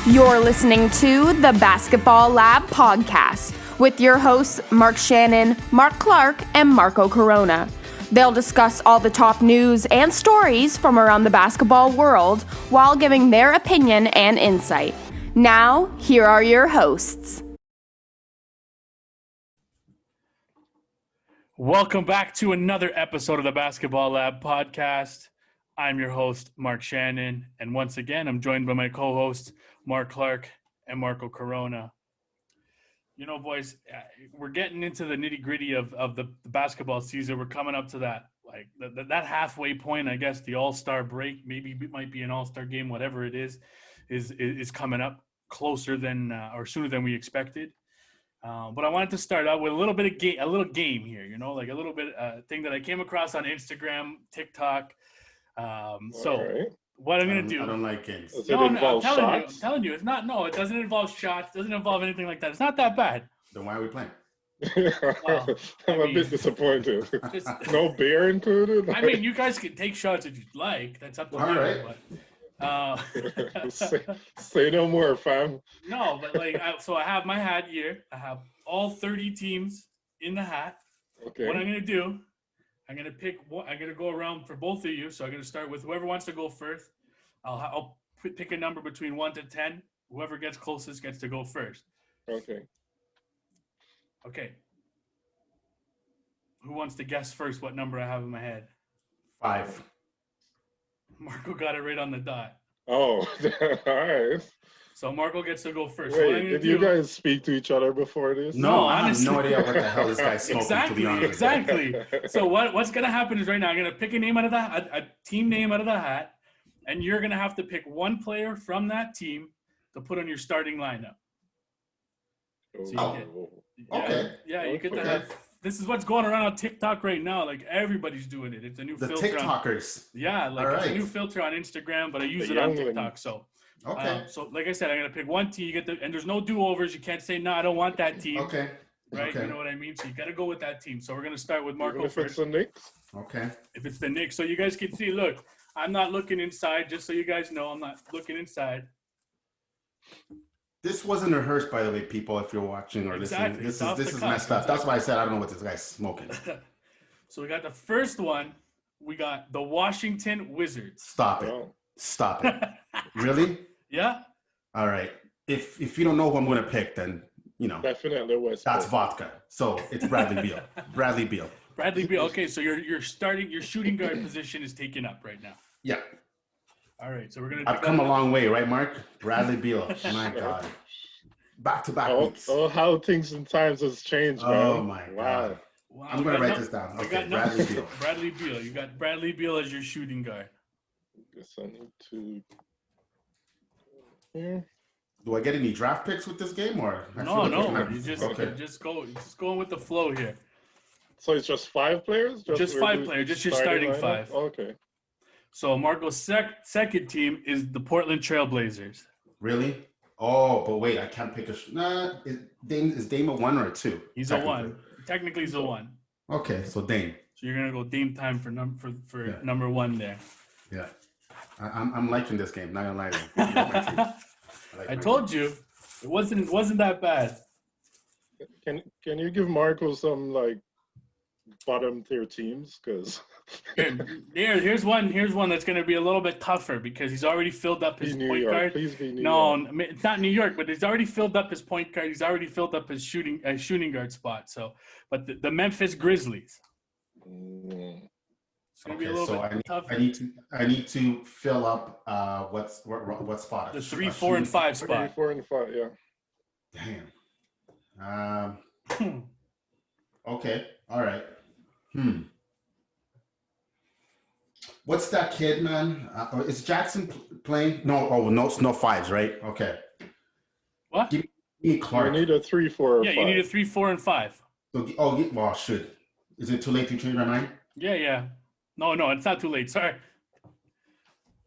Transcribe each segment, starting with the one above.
You're listening to the Basketball Lab podcast with your hosts Mark Shannon, Mark Clark, and Marco Corona. They'll discuss all the top news and stories from around the basketball world while giving their opinion and insight. Now, here are your hosts. Welcome back to another episode of the Basketball Lab podcast. I'm your host, Mark Shannon, and once again, I'm joined by my co-hosts, Mark Clark and Marco Corona. You know, boys, we're getting into the nitty-gritty of the basketball season. We're coming up to that halfway point, I guess, the All-Star break. Maybe it might be an All-Star game, whatever it is coming up closer than or sooner than we expected. But I wanted to start out with a little game here, you know, like a little bit thing that I came across on Instagram, TikTok. Right. What I'm going to do. I don't like games. Does it involve shots? I'm telling you, it's not. No, it doesn't involve shots. It doesn't involve anything like that. It's not that bad. Then why are we playing? I'm a bit disappointed. No beer included? I mean, you guys can take shots if you'd like. That's up to you. Right. But, say no more, fam. No, but so I have my hat here. I have all 30 teams in the hat. Okay. What I'm going to do, I'm going to pick one. I'm going to go around for both of you. So I'm going to start with whoever wants to go first. I'll pick a number between 1 to 10. Whoever gets closest gets to go first. Okay. Who wants to guess first what number I have in my head? 5. Marco got it right on the dot. Oh, all right. So Marco gets to go first. Wait, did you guys speak to each other before this? No, I honestly. have no idea what the hell this guy's smoking, to be honest. Exactly. So what's going to happen is right now I'm going to pick a name out of a team name out of the hat, and you're going to have to pick one player from that team to put on your starting lineup. Okay. Yeah, you get to have. This is what's going around on TikTok right now. Like, everybody's doing it. It's a new filter. The TikTokers. It's a new filter on Instagram, but I use it on TikTok. So, so like I said, I'm going to pick one team. And there's no do-overs. You can't say, no, I don't want that team. Okay. Right? Okay. You know what I mean? So you got to go with that team. So we're going to start with Marco Even if first. it's the Knicks? Okay. If it's the Knicks. So you guys can see, look, I'm not looking inside. Just so you guys know, I'm not looking inside. This wasn't rehearsed, by the way, people, if you're watching or listening. This is messed up. That's why I said I don't know what this guy's smoking. So we got the first one. We got the Washington Wizards. Stop it. Really? Yeah. All right. If you don't know who I'm going to pick, then, you know. Definitely West. That's vodka. So it's Bradley Beal. Bradley Beal. Okay, so your shooting guard position is taken up right now. Yeah. All right, so we're going to I've come a long way, right, Mark? Bradley Beal. My God. Back-to-back weeks. Oh, how things and times has changed, man. Oh, my God. Wow. I'm going to write this down. Okay, Bradley Beal. Bradley Beal. You got Bradley Beal as your shooting guard. Guess I need to... Yeah. Do I get any draft picks with this game, or no? You just going with the flow here. So it's just 5 players? Just 5 players. Just your starting 5. Okay. So Marco's second team is the Portland Trailblazers. Really? Oh, but wait, I can't pick a. Is Dame a 1 or a 2? He's a 1. Technically, he's a 1. Okay, so Dame. So you're gonna go Dame time for number 1 there. Yeah, I'm liking this game. Not gonna lie to you. I told you, it wasn't that bad. Can you give Marco some bottom tier teams? Because here's one that's going to be a little bit tougher because he's already filled up his point guard. Please be New York. No, it's not New York, but he's already filled up his point guard. He's already filled up his shooting guard spot. So, but the Memphis Grizzlies. It's going to be a little bit tougher. I need to fill up what spot? The 3, 4, and 5 spot. 3, 4, and 5. Yeah. Damn. Okay. All right. What's that kid, man? Is Jackson playing? No. No 5s, right? Okay. What? Give me Clark. You need a 3, 4, or 5. Yeah, you need a 3, 4, and 5. Should. Is it too late to change my mind? Yeah. No, it's not too late. Sorry.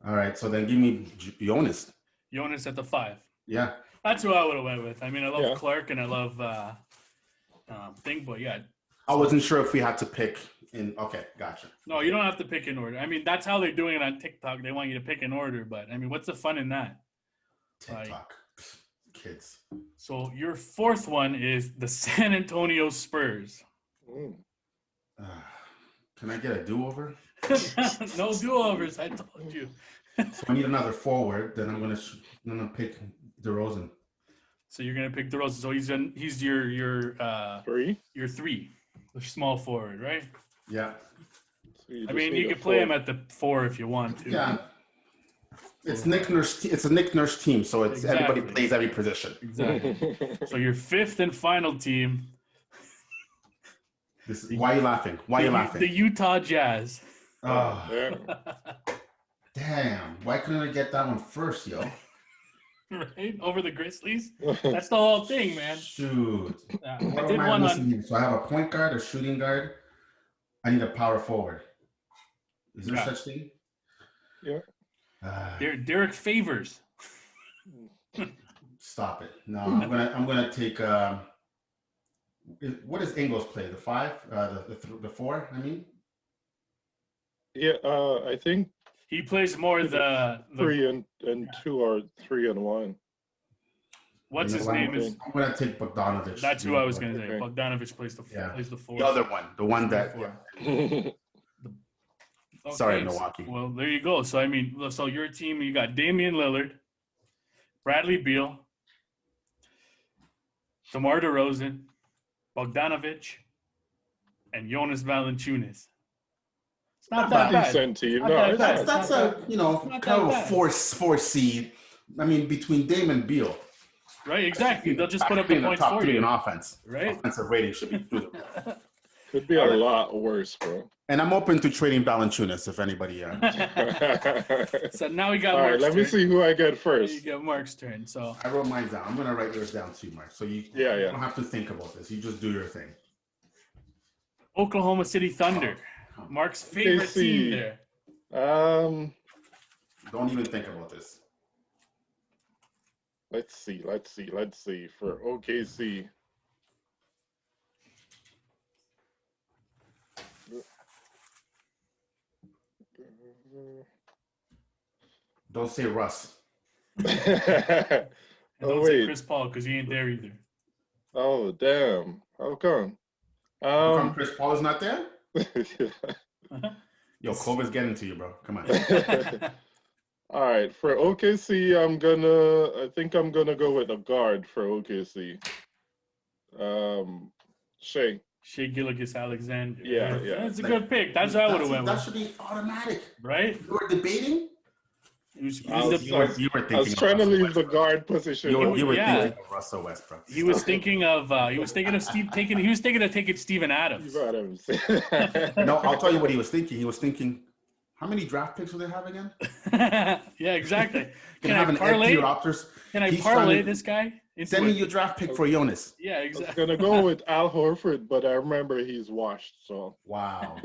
All right, so then give me Jonas. Jonas at the 5. Yeah. That's who I would have went with. I mean, I love Clark and I love but yeah. I wasn't sure if we had to pick in. Okay, gotcha. No, you don't have to pick in order. I mean, that's how they're doing it on TikTok. They want you to pick in order, but I mean, what's the fun in that? TikTok. kids. So your fourth one is the San Antonio Spurs. Can I get a do-over? No do-overs, I told you. So I need another forward. Then I'm gonna pick DeRozan. So you're gonna pick DeRozan. So he's your Three? your three, the small forward, right? Yeah. So I mean, you can play him at the 4 if you want to. Yeah. It's Nick Nurse. It's a Nick Nurse team, so it's everybody plays every position. Exactly. So your fifth and final team. Why are you laughing? Why are you laughing? The Utah Jazz. Oh, Yeah. damn! Why couldn't I get that one first, yo? Right? Over the Grizzlies? That's the whole thing, man. Shoot. I What did am I one missing on. here? So I have a point guard, a shooting guard. I need a power forward. Is there such thing? Yeah. Derek Favors. Stop it! No, I'm gonna take. What does Ingles play? The 5, the 4. I mean. Yeah. I think He plays more the 3 and 2 or 3 and 1. what's his name is. I'm gonna take Bogdanovich. That's who I was gonna say. Okay. Bogdanovich plays the 4. The other one, the one that. Okay, Sorry, Milwaukee. Well, there you go. So I mean, so your team, you got Damian Lillard, Bradley Beal, DeMar DeRozan, Bogdanovich, and Jonas Valanciunas. It's not that bad. Decent team. Not No, that it's bad. not. That's not kind of a that bad. four seed. I mean, between Dame and Beal. Right, exactly. They'll just put up the in the points top for 3 you. in offense. Right? Offensive rating should be through the roof. Could be a lot worse, bro. And I'm open to trading Valanciunas if anybody. So now we got All right, Mark's let me turn. see who I get You first. get Mark's turn. So I wrote mine down. I'm gonna write yours down too, Mark. So you don't have to think about this. You just do your thing. Oklahoma City Thunder. Mark's favorite team there. Um, Don't even think about this. let's see for OKC. Don't say Russ. And Oh don't say wait. Chris Paul because he ain't there either. Oh damn. How come? How come Chris Paul is not there? Yo, Kobe's getting to you, bro. Come on. All right, for OKC, I think I'm gonna go with a guard for OKC. Shea. Shea Gilgeous-Alexander. Yeah. That's a good pick. That's what I would have went That with. should be automatic. Right? You were debating? You I was thinking I was trying to leave the guard position. You were Yeah. thinking of Russell Westbrook. He was thinking of taking Steven Adams. Steve Adams. No, I'll tell you what he was thinking. He was thinking, how many draft picks will they have again? Yeah, exactly. Can I have an parlay? empty Raptors? Can I He's parlay trying to- this guy? into Send me it? your draft pick for Jonas. Yeah, I was exactly. gonna go with Al Horford, but I remember he's washed. So Wow.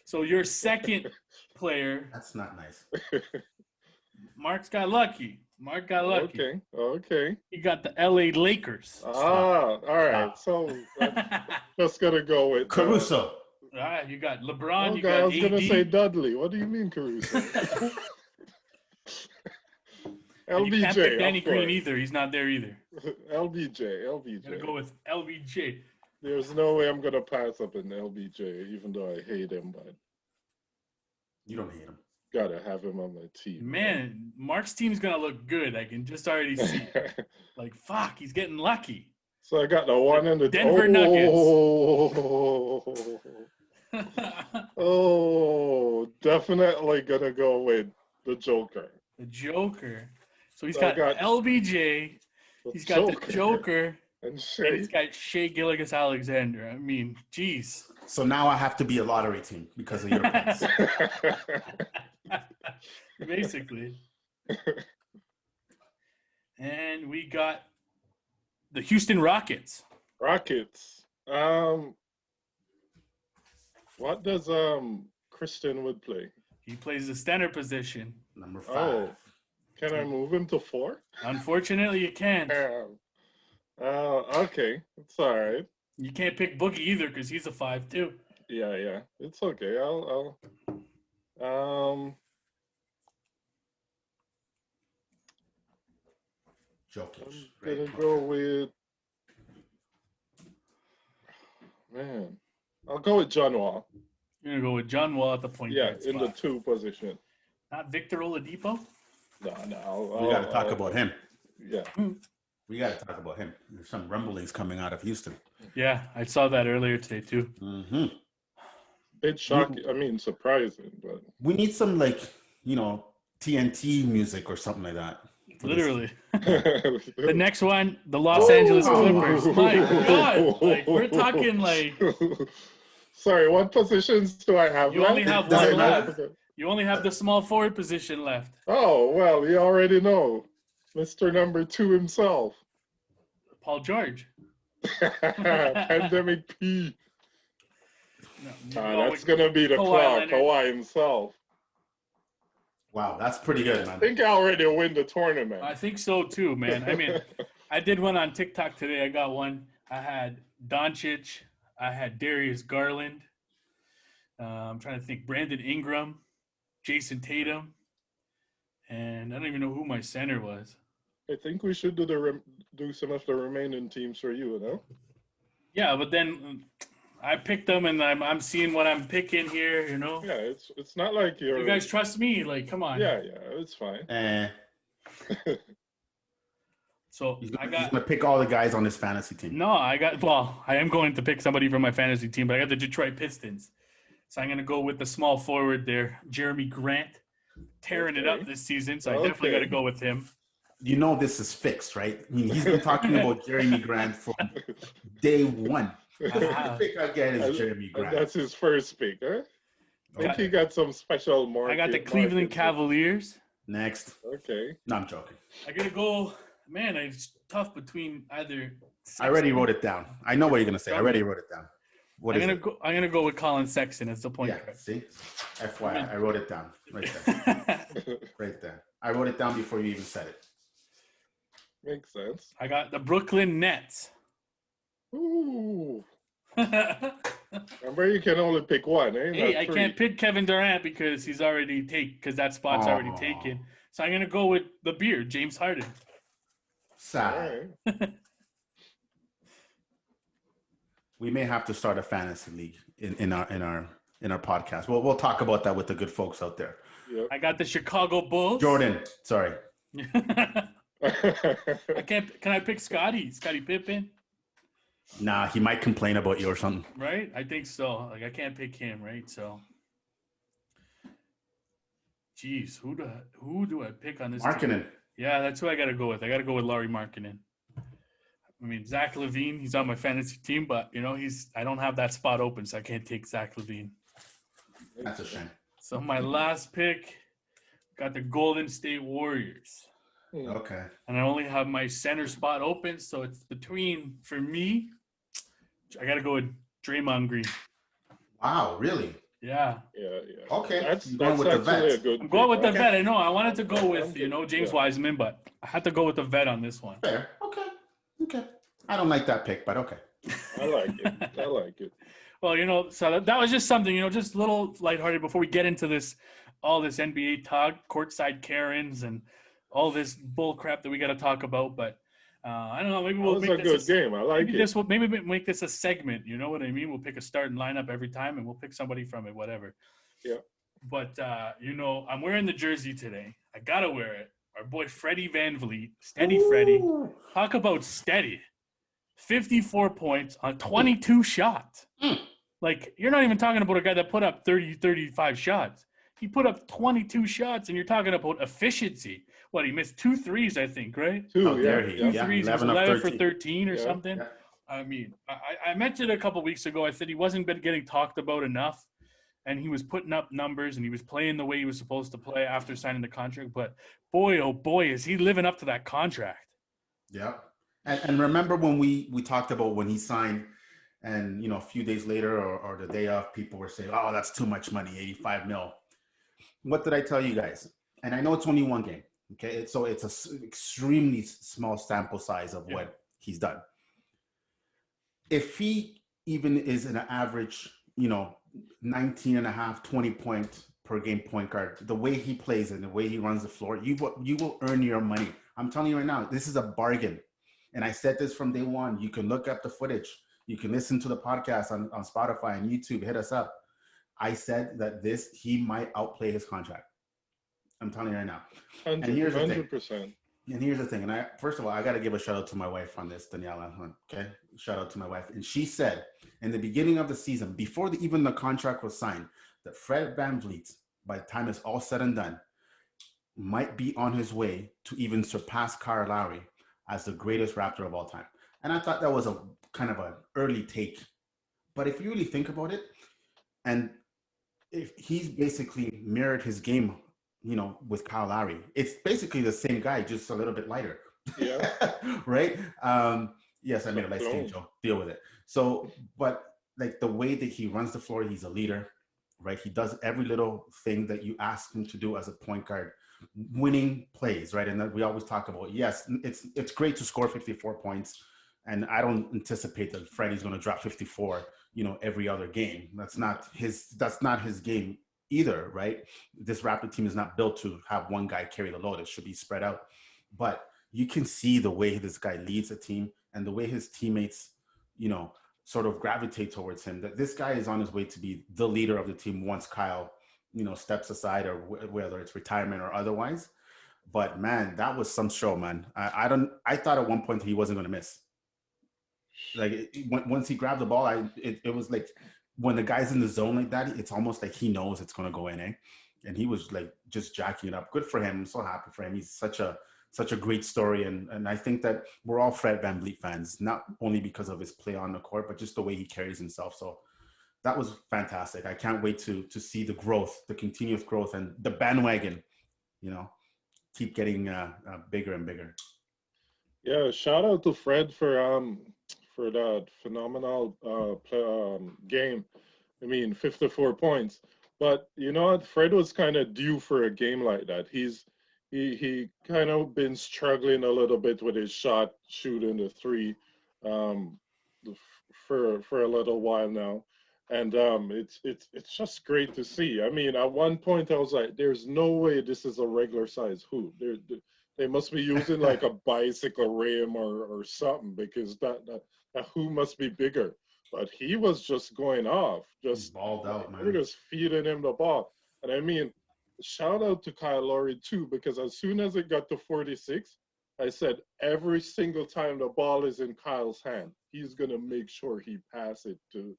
So your second player, That's not nice. Mark's got lucky. Mark got lucky. okay. He got the LA Lakers. All right. Stop. So just gonna go with Caruso. All right, you got LeBron. You Okay, I got was gonna say AD. Dudley. What do you mean Caruso? And you can't pick LBJ. Danny of Green course. either. He's not there either. LBJ. I'm gonna go with LBJ. There's no way I'm gonna pass up an LBJ, even though I hate him, but You don't hate him. gotta have him on my team. Man, Mark's team's gonna look good. I can just already see. Like, fuck, he's getting lucky. So I got the one and the Denver definitely gonna go with the Joker. The Joker. So he's So I got got LBJ. He's got the Joker. and And Shea. he's got Shea Gilgeous-Alexander. I mean, jeez. So now I have to be a lottery team because of your picks. Basically. And we got the Houston Rockets. Rockets. What does Christian Wood play? He plays the center position. Number 5. Oh, can I move him to 4? Unfortunately, you can't. Okay, it's all right. You can't pick Boogie either because he's a 5 too. Yeah, it's okay. I'll Jokic. I'm Right? gonna go with man. I'll go with John Wall. You're gonna go with John Wall at the point Yeah, guard in the spot. 2 position. Not Victor Oladipo. No. We got to talk about him. Yeah. We got to talk about him. There's some rumblings coming out of Houston. Yeah, I saw that earlier today too. Mm-hmm. It's shocking. I mean, surprising, but We need some TNT music or something like that. Literally. The next one, the Los Angeles Clippers. My God, like we're talking like Sorry, what positions do I have? you left? only have Does one it left. You only have the small forward position left. Oh well, you already know, Mr. Number 2 himself, Paul George. Pandemic P. No, That's gonna be the claw, Kawhi himself. Wow, that's pretty good, I man. think I already win the tournament. I think so too, man. I mean, I did one on TikTok today. I got one. I had Doncic. I had Darius Garland. I'm trying to think. Brandon Ingram, Jason Tatum, and I don't even know who my center was. I think we should do some of the remaining teams for you, no? Yeah, but then I picked them, and I'm seeing what I'm picking here. You know. Yeah, it's not like you're. You guys trust me? Like, come on. Yeah, it's fine. So He's I gonna got. pick all the guys on his fantasy team. No, I am going to pick somebody from my fantasy team, but I got the Detroit Pistons. So I'm going to go with the small forward there, Jeremy Grant, tearing it up this season. So I definitely got to go with him. You know this is fixed, right? I mean, he's been talking about Jeremy Grant from day one. The pick I get is Jeremy Grant. That's his first pick, huh? I think he got some special market. I got the Cleveland Cavaliers. Next. Okay. No, I'm joking. I got to go. Man, it's tough between either. I already wrote it down. I know what you're gonna say. I already wrote it down. I'm gonna go with Colin Sexton as the point guard. See? FYI, I wrote it down right there. Right there. I wrote it down before you even said it. Makes sense. I got the Brooklyn Nets. Ooh. Remember, you can only pick one, eh? Hey, I can't pick Kevin Durant because he's already because that spot's already taken. So I'm gonna go with the beard, James Harden. Sad. Right. We may have to start a fantasy league in our podcast. We'll talk about that with the good folks out there. Yep. I got the Chicago Bulls. Jordan, sorry. I can't. Can I pick Scottie Pippen? Nah, he might complain about you or something. Right? I think so. Like I can't pick him, right? So, jeez, who do I pick on this? Markkinen. Yeah, that's who I got to go with. I got to go with Lauri Markkinen. I mean, Zach LaVine, he's on my fantasy team, but I don't have that spot open, so I can't take Zach LaVine. That's a shame. So my last pick, got the Golden State Warriors. Okay. And I only have my center spot open, so it's between, for me, I got to go with Draymond Green. Wow, really? Yeah. Yeah. Okay. That's going with the actually a vet. good I'm going with the pick. vet. I know. I wanted to go with, James Yeah. Wiseman, but I had to go with the vet on this one. Fair. Okay. I don't like that pick, but okay. I like it. Well, so that was just something, just a little lighthearted before we get into all this NBA talk, courtside Karens, and all this bull crap that we got to talk about. But I don't know. Maybe we'll make this a good game. I like it. Maybe we'll make this a segment. You know what I mean? We'll pick a starting lineup every time, and we'll pick somebody from it, whatever. Yeah. But I'm wearing the jersey today. I gotta wear it. Our boy Freddy Van Vleet, Steady Freddy. Talk about steady. 54 points on 22 shots. Like, you're not even talking about a guy that put up 30, 35 shots. He put up 22 shots, and you're talking about efficiency. What, he missed 2 threes, I think, right? 2, there yeah. he 2 Yeah, threes. He was 11 of 11 for 13. 13 or Yeah. something. Yeah. I mean, I mentioned a couple weeks ago, I said he wasn't been getting talked about enough, and he was putting up numbers, and he was playing the way he was supposed to play after signing the contract. But boy, oh boy, is he living up to that contract. Yeah. And remember when we talked about when he signed and, a few days later or the day of, people were saying, oh, that's too much money, 85 mil. What did I tell you guys? And I know it's only one game. Okay. So it's an extremely small sample size of what he's done. If he even is an average, 19 and a half, 20 point per game point guard, the way he plays and the way he runs the floor, you will earn your money. I'm telling you right now, this is a bargain. And I said this from day one. You can look up the footage. You can listen to the podcast on Spotify and YouTube. Hit us up. I said that he might outplay his contract. I'm telling you right now. 100%. And here's the thing. And here's the thing. And first of all, I got to give a shout out to my wife on this, Daniela. Okay, shout out to my wife. And she said in the beginning of the season, before even the contract was signed, that Fred Van Vleet, by the time it's all said and done, might be on his way to even surpass Kyle Lowry as the greatest Raptor of all time. And I thought that was a kind of an early take. But if you really think about it, and if he's basically mirrored his game, with Kyle Lowry, it's basically the same guy, just a little bit lighter. Yeah. Right? Yes, I made a light skin joke. Deal with it. So, but like the way that he runs the floor, he's a leader, right? He does every little thing that you ask him to do as a point guard, winning plays, right? And that we always talk about, yes, it's great to score 54 points. And I don't anticipate that Freddie's going to drop 54, every other game. That's not his game either, right? This Raptor team is not built to have one guy carry the load. It should be spread out. But you can see the way this guy leads a team and the way his teammates, sort of gravitate towards him, that this guy is on his way to be the leader of the team once Kyle, steps aside, or whether it's retirement or otherwise. But man, that was some show, man. I thought at one point he wasn't going to miss. Like once he grabbed the ball, it was like, when the guy's in the zone like that, it's almost like he knows it's going to go in, eh? And he was like just jacking it up. Good for him. I'm so happy for him. He's such a great story. And I think that we're all Fred Van Vleet fans, not only because of his play on the court, but just the way he carries himself. So that was fantastic. I can't wait to see the growth, the continuous growth, and the bandwagon, keep getting bigger and bigger. Yeah, shout out to Fred for that phenomenal game. I mean, 54 points. But you know what? Fred was kind of due for a game like that. He kind of been struggling a little bit with his shooting the three for a little while now. And it's just great to see. I mean, at one point I was like, there's no way this is a regular size hoop. They must be using like a bicycle rim or something, because that hoop must be bigger. But he was just going off, just balled out, man. We're just feeding him the ball. And I mean, shout out to Kyle Lowry too, because as soon as it got to 46, I said every single time the ball is in Kyle's hand, he's gonna make sure he pass it to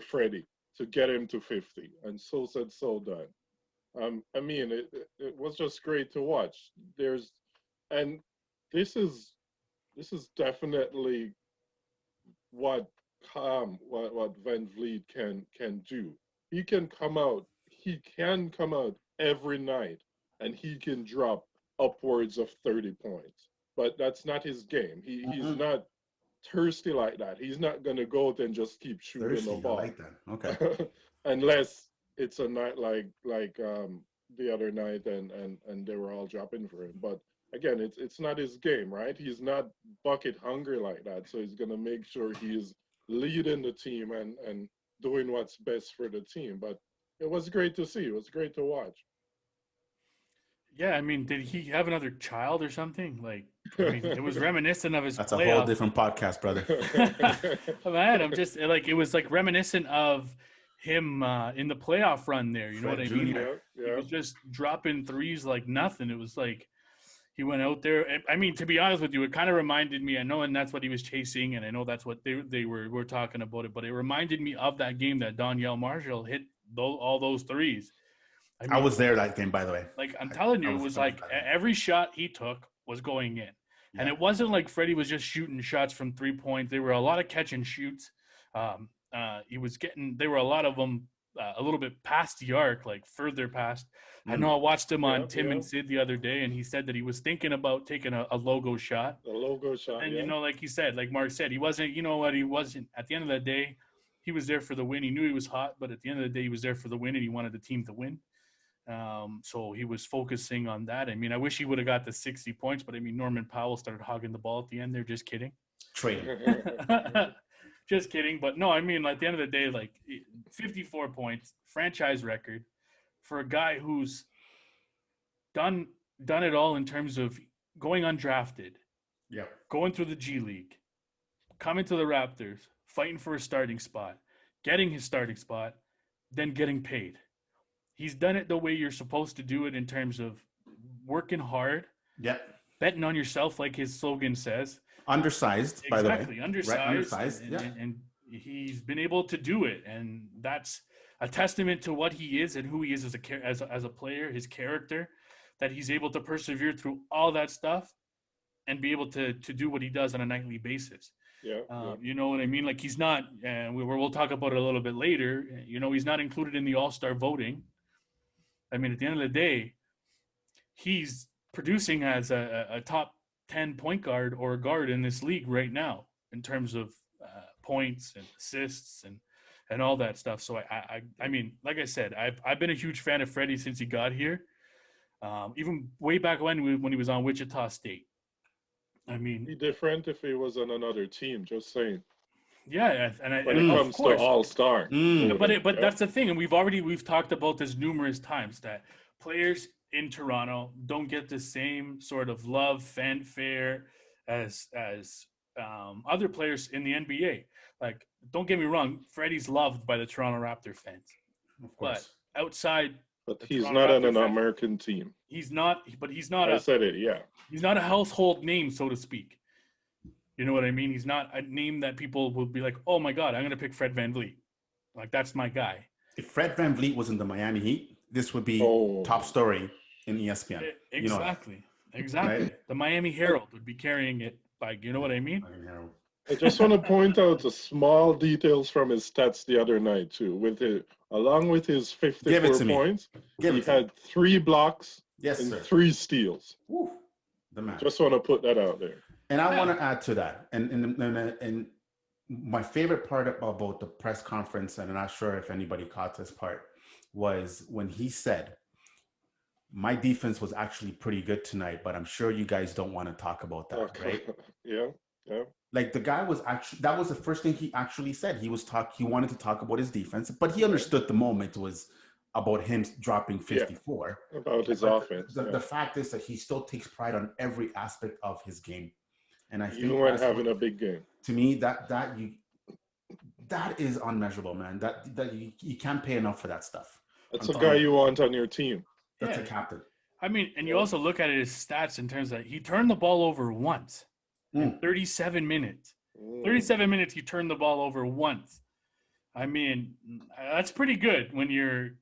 Freddie to get him to 50. And so said, so done. I mean, it was just great to watch. And this is definitely what Van Vleet can do. He can come out every night and he can drop upwards of 30 points. But that's not his game. He's not thirsty like that. He's not going to go out and just keep shooting the ball. I like that. Okay. Unless it's a night like the other night and they were all dropping for him. But again, it's not his game, right? He's not bucket hungry like that. So he's going to make sure he's leading the team and doing what's best for the team. But it was great to see. It was great to watch. Yeah, I mean, did he have another child or something? Like, I mean, it was reminiscent of his That's playoff. a whole different podcast, brother. Man, I'm just like, it was like reminiscent of him in the playoff run there. You know what I mean? Yeah. He was just dropping threes like nothing. It was like he went out there. I mean, to be honest with you, it kind of reminded me, I know, and that's what he was chasing, and I know that's what they were talking about it, but it reminded me of that game that Donyell Marshall hit all those threes. I mean, I was there that game, by the way. Like, I'm telling you, it was like every shot he took was going in. Yeah. And it wasn't like Freddie was just shooting shots from 3 points. There were a lot of catch and shoots. There were a lot of them a little bit past the arc, like further past. I know I watched him on Tim and Sid the other day, and he said that he was thinking about taking a logo shot. A logo shot, and, like he said, like Mark said, he wasn't, at the end of the day, he was there for the win. He knew he was hot, but at the end of the day, he was there for the win, and he wanted the team to win. So he was focusing on that. I mean, I wish he would have got the 60 points, but I mean, Norman Powell started hogging the ball at the end there. Just kidding. Trading. Just kidding. But no, I mean, at the end of the day, like 54 points, franchise record for a guy who's done it all in terms of going undrafted, going through the G League, coming to the Raptors, fighting for a starting spot, getting his starting spot, then getting paid. He's done it the way you're supposed to do it in terms of working hard, betting on yourself, like his slogan says. Undersized, by the way. Exactly, undersized. And he's been able to do it. And that's a testament to what he is and who he is as a player, his character, that he's able to persevere through all that stuff and be able to do what he does on a nightly basis. You know what I mean? Like, he's not, and we'll talk about it a little bit later, you know, he's not included in the All-Star voting. I mean, at the end of the day, he's producing as a top 10 point guard or a guard in this league right now in terms of points and assists and all that stuff. So I mean, like I said, I've been a huge fan of Freddie since he got here, even way back when he was on Wichita State. I mean, be different if he was on another team. Just saying. Yeah, when it comes to All-Star. But that's the thing, and we've talked about this numerous times, that players in Toronto don't get the same sort of love, fanfare as other players in the NBA. Like, don't get me wrong, Freddie's loved by the Toronto Raptor fans. Of course. But outside, but he's not on an American team. He's not. But he's not. I said it. Yeah. He's not a household name, so to speak. You know what I mean? He's not a name that people will be like, "Oh my God, I'm going to pick Fred Van Vleet." Like, that's my guy. If Fred Van Vleet was in the Miami Heat, this would be top story in ESPN. Exactly. You know, Right? The Miami Herald would be carrying it. Like, you know what I mean? I just want to point out the small details from his stats the other night too. Along with his 54 points, he had 3 blocks and 3 steals. Woo, the man. Just want to put that out there. And I want to add to that. And my favorite part about the press conference, and I'm not sure if anybody caught this part, was when he said, "My defense was actually pretty good tonight, but I'm sure you guys don't want to talk about that," right? Yeah. Like, the guy was actually, that was the first thing he actually said. He wanted to talk about his defense, but he understood the moment was about him dropping 54. About his offense. The fact is that he still takes pride on every aspect of his game. And I think even when having a big game. To me, that is unmeasurable, man. That you can't pay enough for that stuff. That's a guy you want on your team. That's a captain. I mean, and you also look at his stats in terms of he turned the ball over once in 37 minutes. 37 minutes, he turned the ball over once. I mean, that's pretty good when you're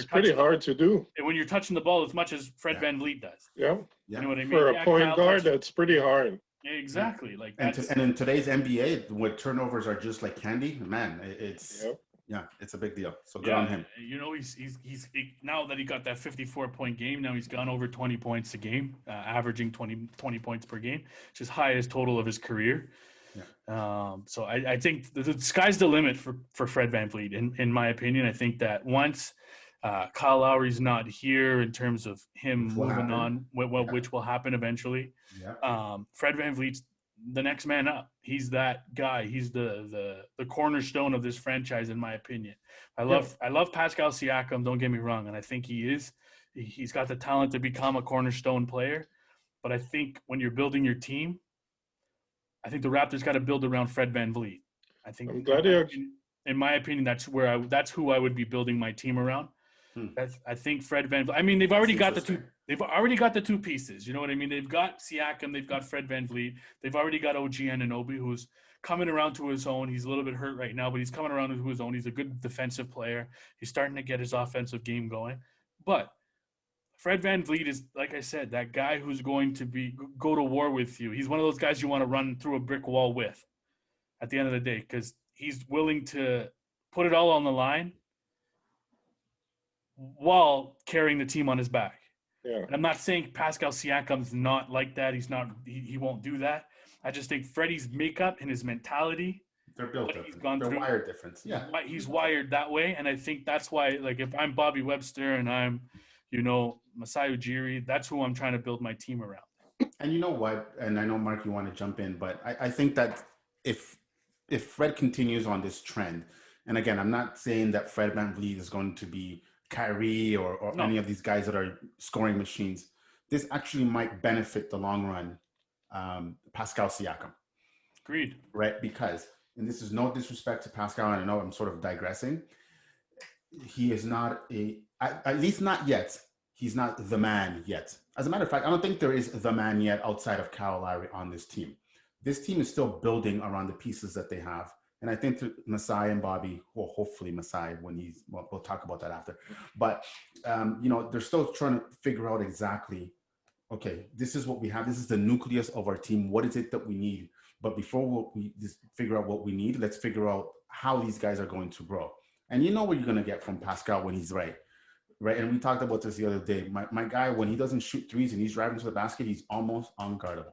pretty hard to do. When you're touching the ball as much as Fred Van Vleet does. Yeah. You know what I mean? For a point guard, that's pretty hard. Exactly. Like, and in today's NBA, where turnovers are just like candy, man, it's it's a big deal. So good on him. You know, he's now that he got that 54-point game, now he's gone over 20 points a game, averaging 20 points per game, which is highest total of his career. Yeah. So I think the sky's the limit for Fred Van Vleet, in my opinion. I think that once Kyle Lowry's not here, in terms of him moving on, which will happen eventually, Fred Van Vliet's the next man up. He's that guy. He's the cornerstone of this franchise, in my opinion. I love Pascal Siakam, don't get me wrong, and I think he's got the talent to become a cornerstone player. But I think when you're building your team, I think the Raptors got to build around Fred Van Vleet. I think, in my opinion, that's who I would be building my team around. I think Fred Van Vleet. I mean, they've already got the two. They've already got the 2 pieces. You know what I mean? They've got Siakam. They've got Fred Van Vleet. They've already got OG Anunoby, who's coming around to his own. He's a little bit hurt right now, but he's coming around to his own. He's a good defensive player. He's starting to get his offensive game going. But Fred Van Vleet is, like I said, that guy who's going to go to war with you. He's one of those guys you want to run through a brick wall with at the end of the day, because he's willing to put it all on the line while carrying the team on his back. Yeah. And I'm not saying Pascal Siakam's not like that. He's not. He won't do that. I just think Freddie's makeup and his mentality, they're built different. He's gone they're through, wired different. Yeah, he's wired that way, and I think that's why. Like, if I'm Bobby Webster and I'm, Masai Ujiri, that's who I'm trying to build my team around. And you know what? And I know, Mark, you want to jump in, but I think that if Fred continues on this trend, and again, I'm not saying that Fred Van Vleet is going to be Kyrie or No. any of these guys that are scoring machines. This actually might benefit the long run Pascal Siakam. Agreed. Right? Because, and this is no disrespect to Pascal, and I know I'm sort of digressing. He is not at least not yet. He's not the man yet. As a matter of fact, I don't think there is the man yet outside of Kyle Lowry on this team. This team is still building around the pieces that they have. And I think to Masai and Bobby, well, hopefully Masai we'll talk about that after. But, they're still trying to figure out exactly, okay, this is what we have. This is the nucleus of our team. What is it that we need? But before we just figure out what we need, let's figure out how these guys are going to grow. And you know what you're going to get from Pascal when he's right? And we talked about this the other day. My guy, when he doesn't shoot threes and he's driving to the basket, he's almost unguardable.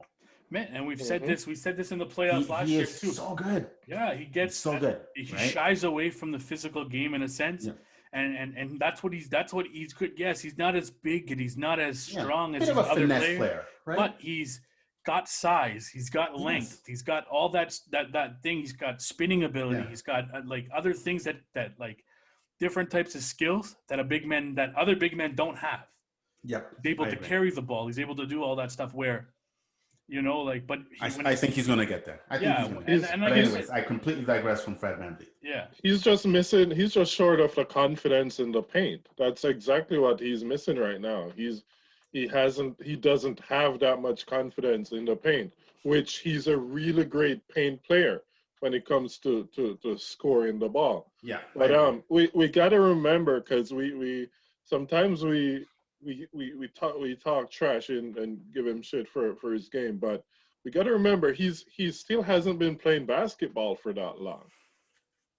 Man, and we've said this. We said this in the playoffs last year too. So good. Yeah, he gets he's so good. He shies away from the physical game in a sense, and that's what he's good. Yes, he's not as big and he's not as strong as his other player, right? But he's got size. He's got length. Yes. He's got all that thing. He's got spinning ability. Yeah. He's got other things that different types of skills that other big men don't have. Yep. He's able to carry the ball. He's able to do all that stuff where, but I think he's going to get there. Anyways, I completely digress from Fred VanVleet. Yeah. He's just short of the confidence in the paint. That's exactly what he's missing right now. He doesn't have that much confidence in the paint, which he's a really great paint player when it comes to scoring the ball. Yeah. But we got to remember, because we sometimes we talk trash and give him shit for his game, but we got to remember he still hasn't been playing basketball for that long.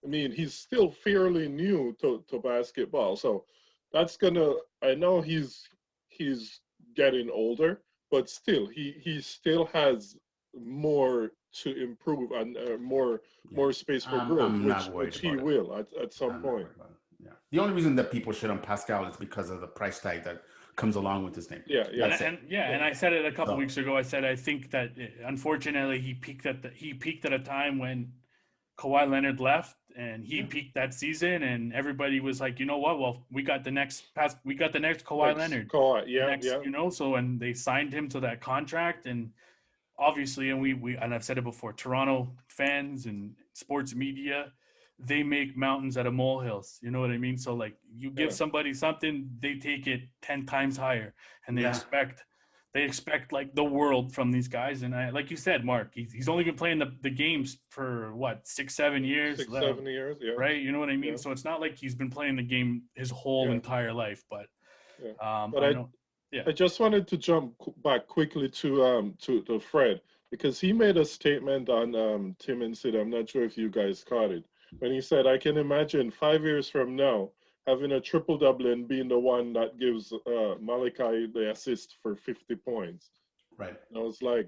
I mean, he's still fairly new to basketball, so that's I know he's getting older, but still he still has more to improve and more space for growth, which he will at some point. Yeah. The only reason that people shit on Pascal is because of the price tag that comes along with his name. Yeah. And I said it a couple weeks ago. I said I think that unfortunately he peaked at a time when Kawhi Leonard left, and he peaked that season, and everybody was like, you know what? Well, we got the next Kawhi Leonard. So and they signed him to that contract, and obviously, and we and I've said it before, Toronto fans and sports media, they make mountains out of molehills. You know what I mean? So you give somebody something, they take it 10 times higher, and they expect like the world from these guys. And like you said, Mark, he's only been playing the games for what, 6-7 years? 6-7 years, yeah. Right? You know what I mean? Yeah. So it's not like he's been playing the game his whole entire life, but I just wanted to jump back quickly to Fred, because he made a statement on Tim and Sid. I'm not sure if you guys caught it, when he said, I can imagine 5 years from now having a triple-double and being the one that gives Malachi the assist for 50 points. Right. And I was like,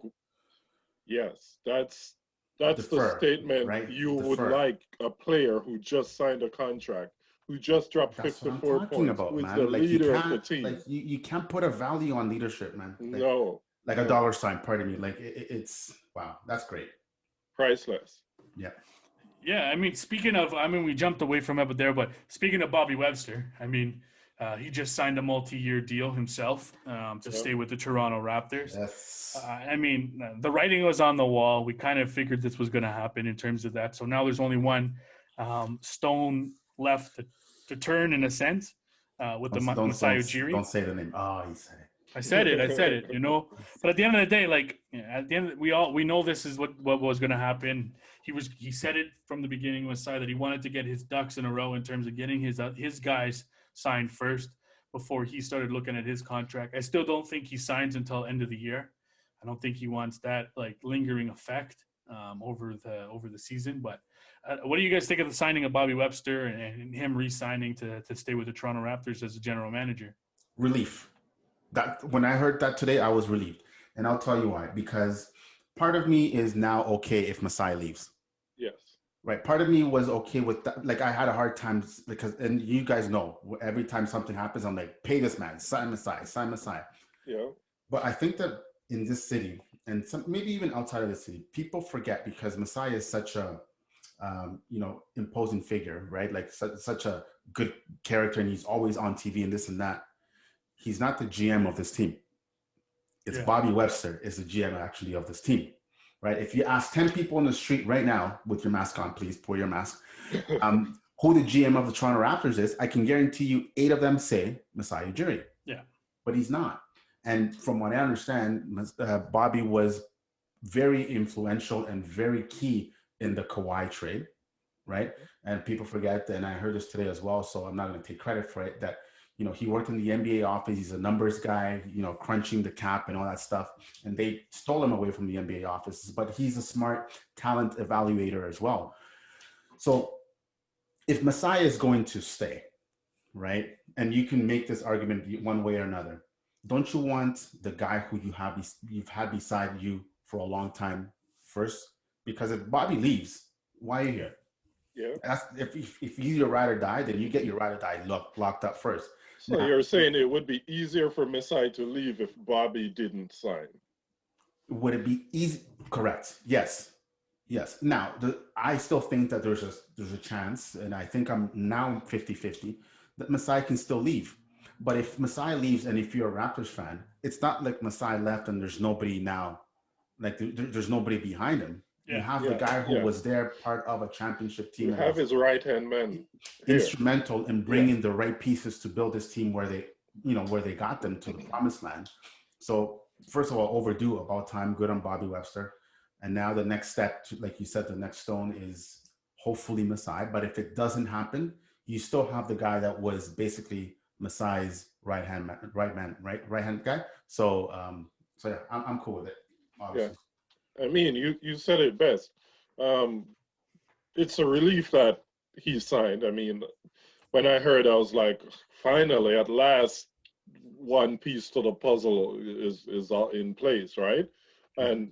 yes, that's the statement, right? You would like a player who just signed a contract, who just dropped 54 points, who's the leader of the team. You can't put a value on leadership, man. No. Like a dollar sign, pardon me. It's wow, that's great. Priceless. Yeah. Yeah, I mean, we jumped away from it there, but speaking of Bobby Webster, he just signed a multi-year deal himself to stay with the Toronto Raptors. Yes. The writing was on the wall. We kind of figured this was going to happen in terms of that. So now there's only one stone left to turn, in a sense, with the Masai Ujiri. Don't say the name. Oh, he said it. I said it, But at the end of the day, we know this is what was going to happen. He said it from the beginning with Sai that he wanted to get his ducks in a row in terms of getting his guys signed first before he started looking at his contract. I still don't think he signs until end of the year. I don't think he wants that lingering effect over the season. But what do you guys think of the signing of Bobby Webster and him re-signing to stay with the Toronto Raptors as a general manager? Relief. That when I heard that today, I was relieved, and I'll tell you why. Because part of me is now okay if Masai leaves. Yes. Right. Part of me was okay with that. I had a hard time because, and you guys know, every time something happens, I'm like, pay this man, sign Masai. Yeah. But I think that in this city, and maybe even outside of the city, people forget because Masai is such a imposing figure, right? Like such a good character, and he's always on TV and this and that. He's not the GM of this team. It's Bobby Webster is the GM actually of this team, right? If you ask 10 people in the street right now with your mask on, please pour your mask, who the GM of the Toronto Raptors is, I can guarantee you 8 of them say Masai Ujiri. Yeah. But he's not. And from what I understand, Bobby was very influential and very key in the Kawhi trade, right? And people forget, and I heard this today as well, so I'm not going to take credit for it, that he worked in the NBA office. He's a numbers guy, crunching the cap and all that stuff. And they stole him away from the NBA offices, but he's a smart talent evaluator as well. So if Masai is going to stay, right, and you can make this argument one way or another, don't you want the guy who you've had beside you for a long time first? Because if Bobby leaves, why are you here? Yeah. If he's your ride or die, then you get your ride or die locked up first. So you're saying it would be easier for Masai to leave if Bobby didn't sign? Would it be easy? Correct. Yes. Now, I still think that there's a chance, and I think I'm now 50-50, that Masai can still leave. But if Masai leaves, and if you're a Raptors fan, it's not like Masai left and there's nobody now, like there's nobody behind him. Yeah. You have the guy who was there, part of a championship team. You have his right-hand man. Instrumental in bringing the right pieces to build this team where they got them to the promised land. So first of all, overdue, about time, good on Bobby Webster. And now the next step, like you said, the next stone is hopefully Masai. But if it doesn't happen, you still have the guy that was basically Masai's right hand guy. So yeah, I'm cool with it. Obviously. Yeah. I mean, you said it best. It's a relief that he signed. I mean, when I heard, I was like, finally, at last, one piece to the puzzle is all in place, right? And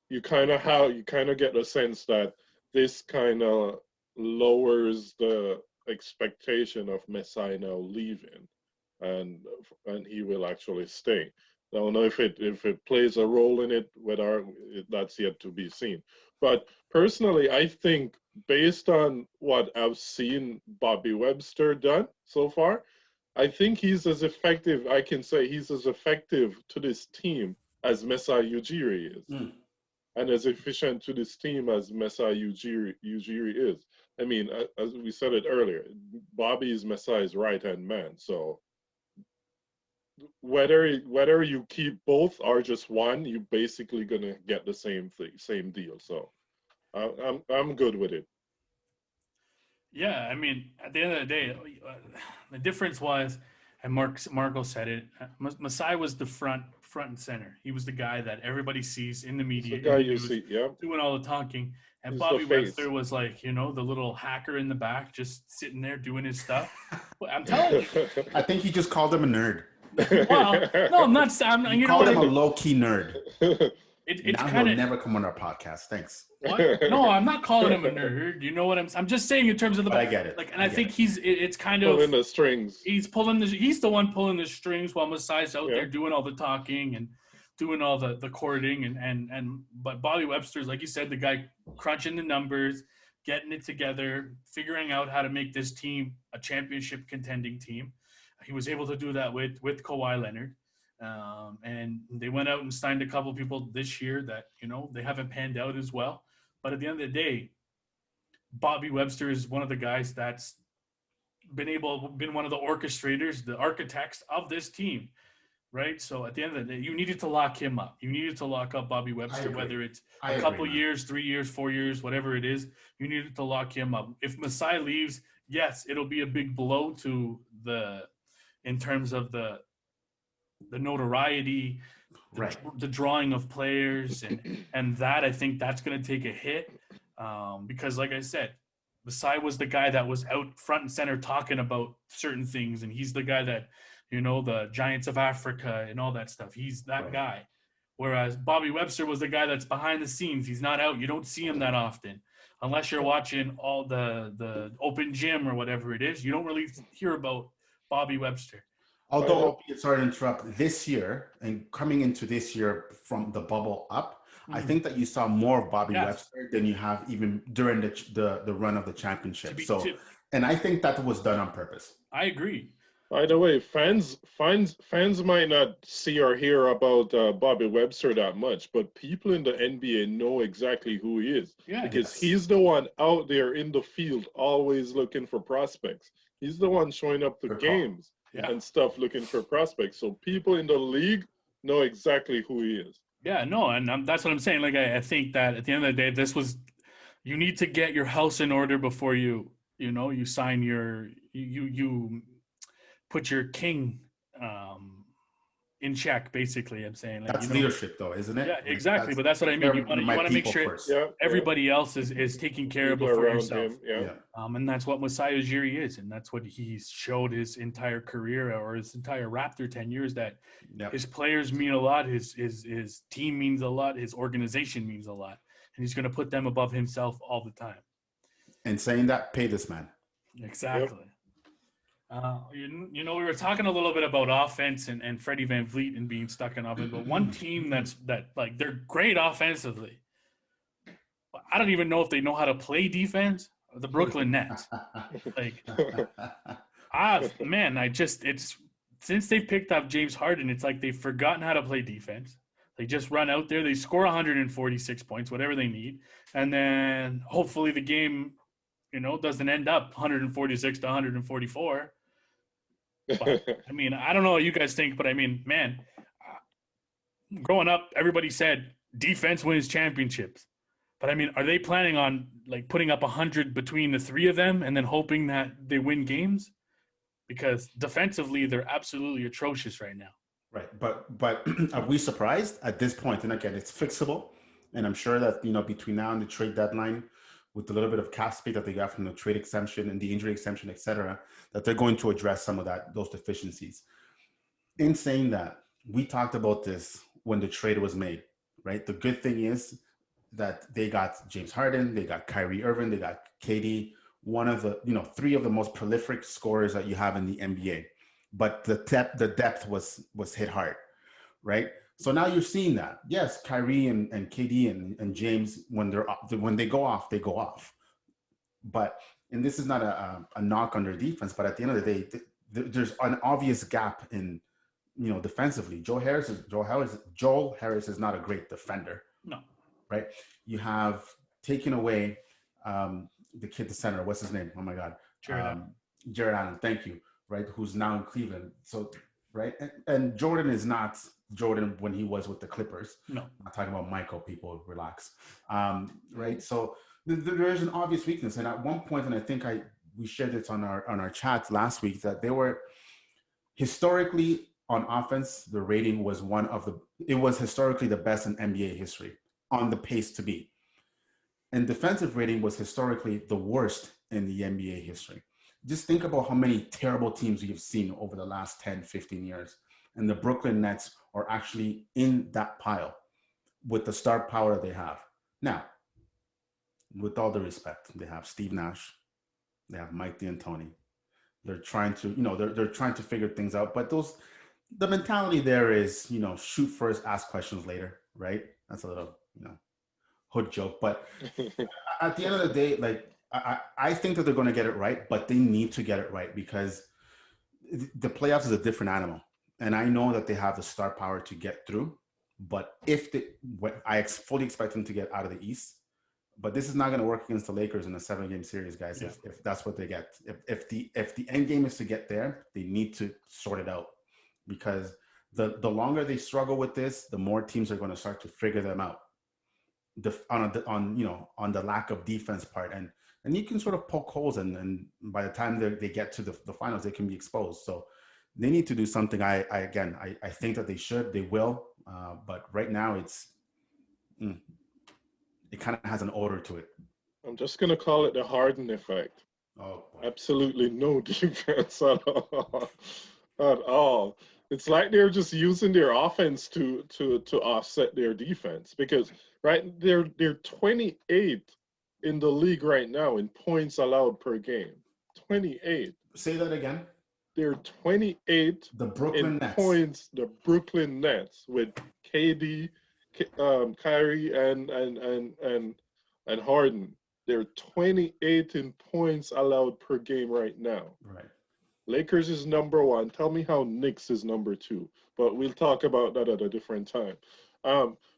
you kind of get the sense that this kind of lowers the expectation of Masai now leaving, and he will actually stay. I don't know if it plays a role in it, that's yet to be seen. But personally, I think based on what I've seen Bobby Webster done so far, I think he's as effective. I can say he's as effective to this team as Masai Ujiri is, and as efficient to this team as Masai Ujiri is. I mean, as we said it earlier, Bobby is Masai's right-hand man, so. Whether you keep both or just one, you're basically gonna get the same deal. So I'm good with it. Yeah, I mean, at the end of the day, the difference was, and Marco said it, Masai was the front and center. He was the guy that everybody sees in the media. The guy you see, doing all the talking. And He's Bobby Webster was like, the little hacker in the back, just sitting there doing his stuff. I'm telling you. I think he just called him a nerd. Well, no, I'm not. You called him a low-key nerd. It's now kind of never come on our podcast. Thanks. What? No, I'm not calling him a nerd. You know what I'm just saying in terms of the. But I get it. Like, and I think it's kind of pulling the strings. He's the one pulling the strings while Masai's out there doing all the talking and doing all the courting but Bobby Webster's, like you said, the guy crunching the numbers, getting it together, figuring out how to make this team a championship contending team. He was able to do that with Kawhi Leonard. And they went out and signed a couple people this year that, they haven't panned out as well. But at the end of the day, Bobby Webster is one of the guys that's been one of the orchestrators, the architects of this team, right? So at the end of the day, you needed to lock him up. You needed to lock up Bobby Webster, whether it's a couple years, 3 years, 4 years, whatever it is. You needed to lock him up. If Masai leaves, yes, it'll be a big blow to in terms of the notoriety, the drawing of players, and that, I think that's going to take a hit because, like I said, Masai was the guy that was out front and center talking about certain things, and he's the guy that, the Giants of Africa and all that stuff. He's that guy. Whereas Bobby Webster was the guy that's behind the scenes. He's not out. You don't see him that often. Unless you're watching all the open gym or whatever it is, you don't really hear about Bobby Webster. Although, sorry to interrupt, this year and coming into this year from the bubble up, I think that you saw more of Bobby Yes. Webster than you have even during the run of the championship. And I think that was done on purpose. I agree. By the way, fans might not see or hear about Bobby Webster that much, but people in the NBA know exactly who he is. Yeah, because he's the one out there in the field always looking for prospects. He's the one showing up to games and stuff looking for prospects. So people in the league know exactly who he is. Yeah, no, and that's what I'm saying. Like, I think that at the end of the day, you need to get your house in order before you sign you put your king in check, basically. I'm saying, like, that's leadership, though, isn't it? Yeah, exactly. But that's what I mean. You want to make sure everybody else is taken care of before yourself. And that's what Masai Ujiri is, and that's what he's showed his entire career or his entire Raptor 10 years. That his players mean a lot, his team means a lot, his organization means a lot, and he's going to put them above himself all the time. And saying that, pay this man. Exactly. We were talking a little bit about offense and Freddie Van Vleet and being stuck in offense, but one team they're great offensively, but I don't even know if they know how to play defense. The Brooklyn Nets. It's since they picked up James Harden, it's like they've forgotten how to play defense. They just run out there, they score 146 points, whatever they need, and then hopefully the game, doesn't end up 146 to 144. But, I don't know what you guys think, but growing up, everybody said defense wins championships. But are they planning on putting up 100 between the three of them and then hoping that they win games? Because defensively, they're absolutely atrocious right now. Right, but are we surprised at this point? And again, it's fixable, and I'm sure that between now and the trade deadline, with the little bit of cap space that they got from the trade exemption and the injury exemption, et cetera, that they're going to address some of those deficiencies. In saying that, we talked about this when the trade was made, right? The good thing is that they got James Harden, they got Kyrie Irving, they got KD, one of the, three of the most prolific scorers that you have in the NBA. But the depth was hit hard, right? So now you're seeing that. Yes, Kyrie and KD and James, when they go off, they go off. And this is not a knock on their defense, but at the end of the day, there's an obvious gap in, defensively. Joel Harris is not a great defender. No. Right? You have taken away the kid, the center. What's his name? Oh my God. Jared Allen. Thank you. Right? Who's now in Cleveland. So, right? And Jordan is not Jordan when he was with the Clippers. No. I'm not talking about Michael, people, relax. Right? So there is an obvious weakness. And at one point, and I think we shared this on our chat last week, that they were historically on offense, the rating was it was historically the best in NBA history, on the pace to be. And defensive rating was historically the worst in the NBA history. Just think about how many terrible teams you've seen over the last 10, 15 years. And the Brooklyn Nets are actually in that pile with the star power they have. Now, with all the respect, they have Steve Nash, they have Mike D'Antoni. They're trying to, they're trying to figure things out. But the mentality there is, shoot first, ask questions later, right? That's a little, hood joke. But at the end of the day, I think that they're going to get it right, but they need to get it right because the playoffs is a different animal. And I know that they have the star power to get through, but I fully expect them to get out of the East. But this is not going to work against the Lakers in a 7-game series, guys. Yeah. If that's what they get, if the end game is to get there, they need to sort it out, because the longer they struggle with this, the more teams are going to start to figure them out. On the lack of defense part, and you can sort of poke holes, and by the time they get to the finals, they can be exposed. So they need to do something. I think that they will, but right now it kind of has an odor to it. I'm just going to call it the Harden effect. Oh, boy. Absolutely no defense at all. It's like they're just using their offense to offset their defense, because they're 28th in the league right now in points allowed per game. 28. Say that again. They're 28th the Brooklyn in Nets. Points. The Brooklyn Nets with KD, Kyrie and Harden, they're 28 in points allowed per game right now. Right. Lakers is number one. Tell me how Knicks is number two. But we'll talk about that at a different time.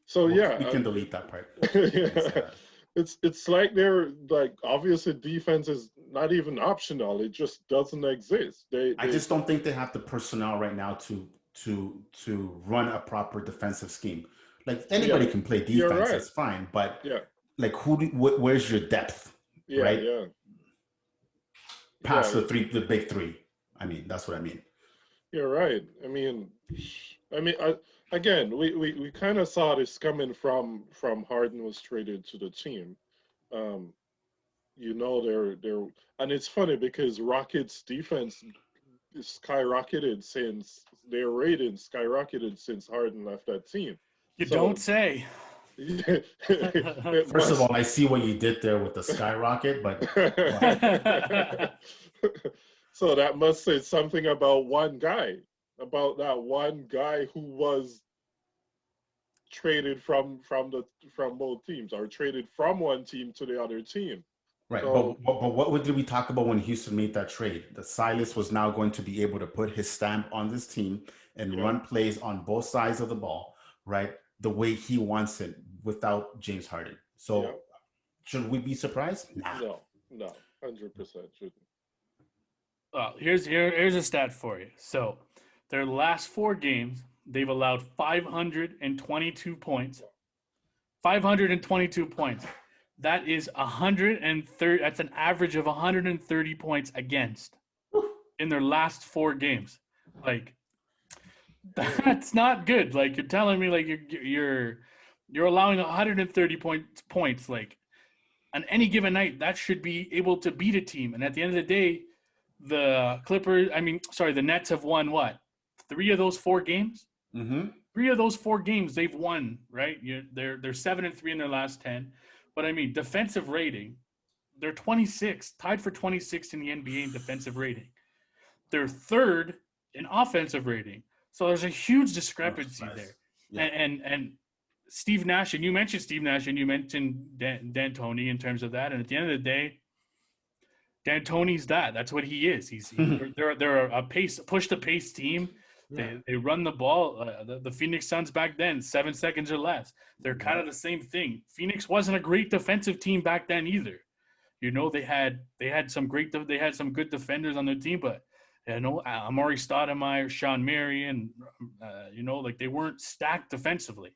So Well, yeah, we can delete that part. yeah. It's like they're like obviously defense is not even optional. It just doesn't exist. I just don't think they have the personnel right now to run a proper defensive scheme. Like anybody can play You're defense, right. that's fine. But Yeah, like where's your depth? yeah, Right? yeah. Past Yeah, the big three. I mean, that's what I mean. you're right. Again, we kind of saw this coming from Harden was traded to the team. Um, they're and it's funny because Rockets defense skyrocketed since their rating skyrocketed since Harden left that team. You don't say. First of all, I see what you did there with the skyrocket, but so that must say something about that one guy who was traded from both teams, or traded from one team to the other team. right. So, But what did we talk about when Houston made that trade? That Silas was now going to be able to put his stamp on this team and run plays on both sides of the ball, right? The way he wants it without James Harden. So should we be surprised? Nah. No, 100% shouldn't. Well, here's a stat for you. So their last 4 games, they've allowed 522 points. 522 points. That is 130. That's an average of 130 points against in their last 4 games. Like, that's not good. Like, you're telling me like you're allowing 130 points. Like, on any given night, that should be able to beat a team. And at the end of the day, the Nets have won what? 3 of those 4 games. Mm-hmm. 3 of those 4 games they've won, right? They're 7-3 in their last 10. But I mean, defensive rating, they're 26, tied for 26 in the NBA in defensive rating. They're 3rd in offensive rating. So there's a huge discrepancy there. Yeah. And Steve Nash, and you mentioned Steve Nash, and you mentioned D'Antoni in terms of that. And at the end of the day, D'Antoni's that. That's what he is. They're a push the pace team. Yeah. They run the ball. The Phoenix Suns back then, 7 seconds or less. They're kind of the same thing. Phoenix wasn't a great defensive team back then either. They had some good defenders on their team, but Amari Stoudemire, Sean Marion, they weren't stacked defensively.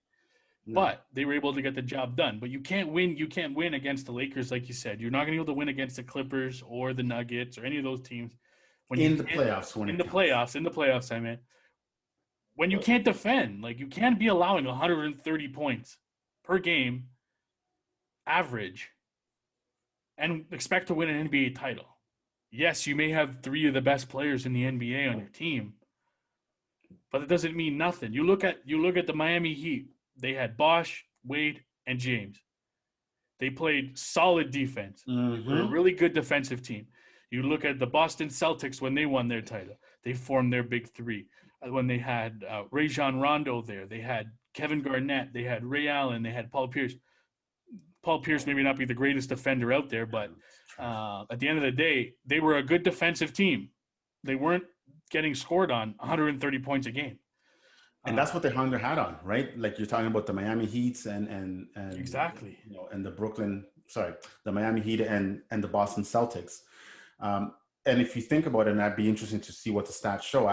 No. But they were able to get the job done. But you can't win against the Lakers, like you said. You're not going to be able to win against the Clippers or the Nuggets or any of those teams. In the playoffs, I mean. When you can't defend, like, you can't be allowing 130 points per game average and expect to win an NBA title. Yes, you may have 3 of the best players in the NBA on your team, but it doesn't mean nothing. You look at the Miami Heat. They had Bosh, Wade, and James. They played solid defense. Mm-hmm. They were a really good defensive team. You look at the Boston Celtics when they won their title. They formed their big 3. When they had Rajon Rondo there, they had Kevin Garnett, they had Ray Allen, they had Paul Pierce. Paul Pierce maybe not be the greatest defender out there, but at the end of the day, they were a good defensive team. They weren't getting scored on 130 points a game. And that's what they hung their hat on, right? Like you're talking about the Miami Heats and exactly, and the Miami Heat and the Boston Celtics. And if you think about it, and that'd be interesting to see what the stats show.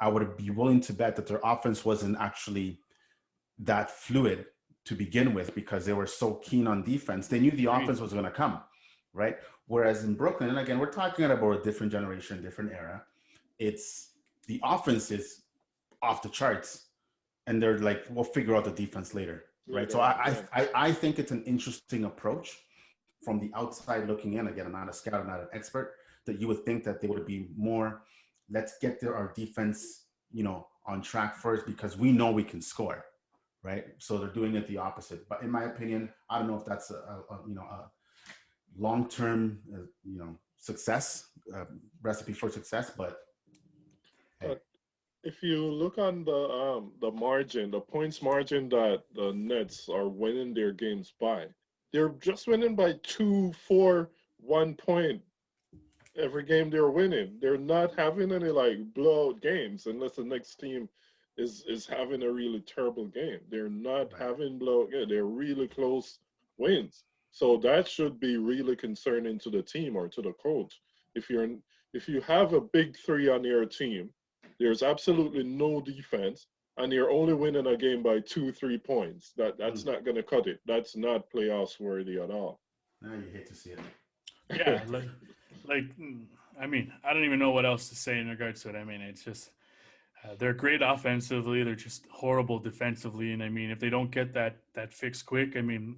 I would be willing to bet that their offense wasn't actually that fluid to begin with because they were so keen on defense. They knew the offense was going to come, right? Whereas in Brooklyn, and again, we're talking about a different generation, different era. It's the offense is off the charts, and they're like, we'll figure out the defense later, right? So I think it's an interesting approach from the outside looking in. Again, I'm not a scout, I'm not an expert, that you would think that they would be more, let's get our defense, on track first because we know we can score, right? So they're doing it the opposite. But in my opinion, I don't know if that's a long-term, success, recipe for success, but hey. if you look on the margin, the points margin that the Nets are winning their games by, they're just winning by 2, 4, 1 point every game they're winning. They're not having any like blowout games unless the next team is having a really terrible game. They're not Right. having blowout. Yeah, they're really close wins. So that should be really concerning to the team or to the coach. If you're if you have a big three on your team, there's absolutely no defense, and you're only winning a game by 2, 3 points. That's not going to cut it. That's not playoffs worthy at all. Now you hate to see it. Yeah, I mean, I don't even know what else to say in regards to it. I mean, it's just they're great offensively, they're just horrible defensively, and I mean, if they don't get that fixed quick, I mean,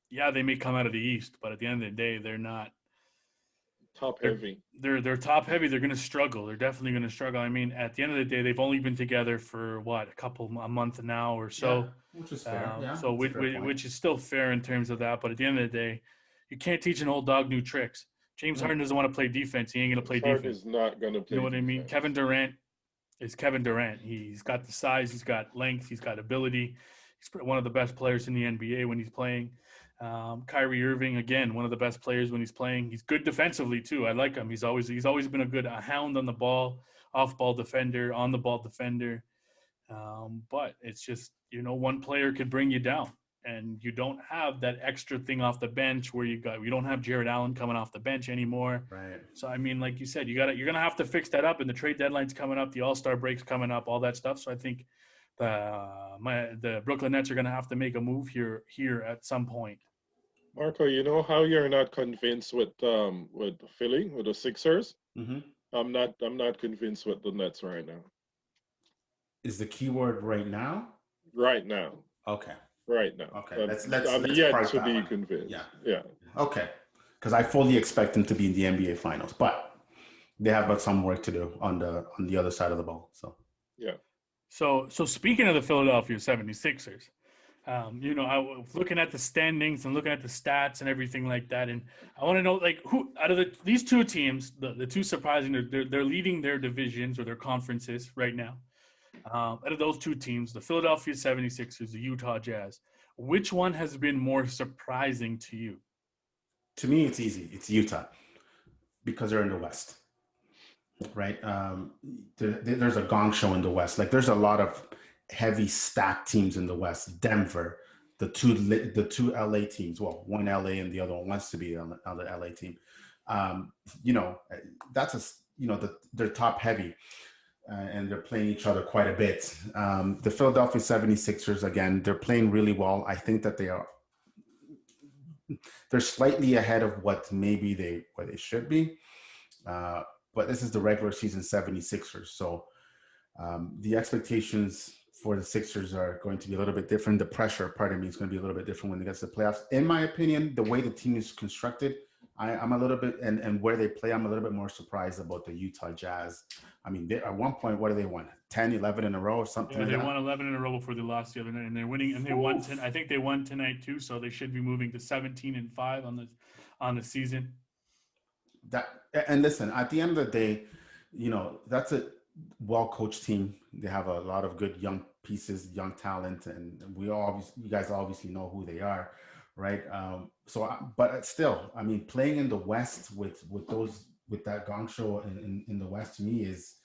yeah, they may come out of the East, but at the end of the day, they're not. Top They're heavy. they're top heavy. They're going to struggle. They're definitely going to struggle. I mean, at the end of the day, they've only been together for what a month now or so. Yeah, which is fair. Yeah, So that's a fair point. which is still fair in terms of that. But at the end of the day, you can't teach an old dog new tricks. James Harden doesn't want to play defense. He ain't going to play Harden defense. is not going to play You know what defense. I mean? Kevin Durant is Kevin Durant. He's got the size. He's got length. He's got ability. He's one of the best players in the NBA when he's playing. Kyrie Irving, again, one of the best players when he's playing. He's good defensively too. I like him. He's always been a hound on the ball, off ball defender, on the ball defender. But it's just, one player could bring you down, and you don't have that extra thing off the bench where you don't have Jared Allen coming off the bench anymore. Right. So I mean, like you said, you're gonna have to fix that up, and the trade deadline's coming up, the All-Star break's coming up, all that stuff. So I think the Brooklyn Nets are gonna have to make a move here at some point. Marco, you know how you're not convinced with Philly, with the Sixers? Mm-hmm. I'm not convinced with the Nets right now. Is the keyword right now? Right now. Okay. Right now. Okay. Let's I'm let's yet park to that be one. convinced. Yeah. Yeah. Okay. Because I fully expect them to be in the NBA Finals, but they have some work to do on the other side of the ball. So. Yeah. So speaking of the Philadelphia 76ers, I was looking at the standings and looking at the stats and everything like that, and I want to know, like, who out of these two teams, the two surprising, they're leading their divisions or their conferences right now. Out of those two teams, the Philadelphia 76ers, the Utah Jazz, which one has been more surprising to you? To me, it's easy. It's Utah because they're in the West, right? There's a gong show in the West. Like, there's a lot of heavy stacked teams in the West. Denver, the two LA teams. Well, one LA and the other one wants to be on the LA team. That's they're top heavy. And they're playing each other quite a bit. The Philadelphia 76ers, again, they're playing really well. I think that they're slightly ahead of what maybe they should be. But this is the regular season 76ers. So the expectations for the Sixers are going to be a little bit different. The pressure, pardon me, is going to be a little bit different when they get to the playoffs. In my opinion, the way the team is constructed, I'm a little bit, and where they play, I'm a little bit more surprised about the Utah Jazz. I mean, at one point, what do they won? 10, 11 in a row or something like that? Yeah, they won 11 in a row before they lost the other night, and they're winning, and they won. I think they won tonight too, so they should be moving to 17-5 on the season. And listen, at the end of the day, that's a well-coached team. They have a lot of good young pieces, young talent, and you guys obviously know who they are, right? But still, I mean, playing in the West with that gong show in the West, to me is,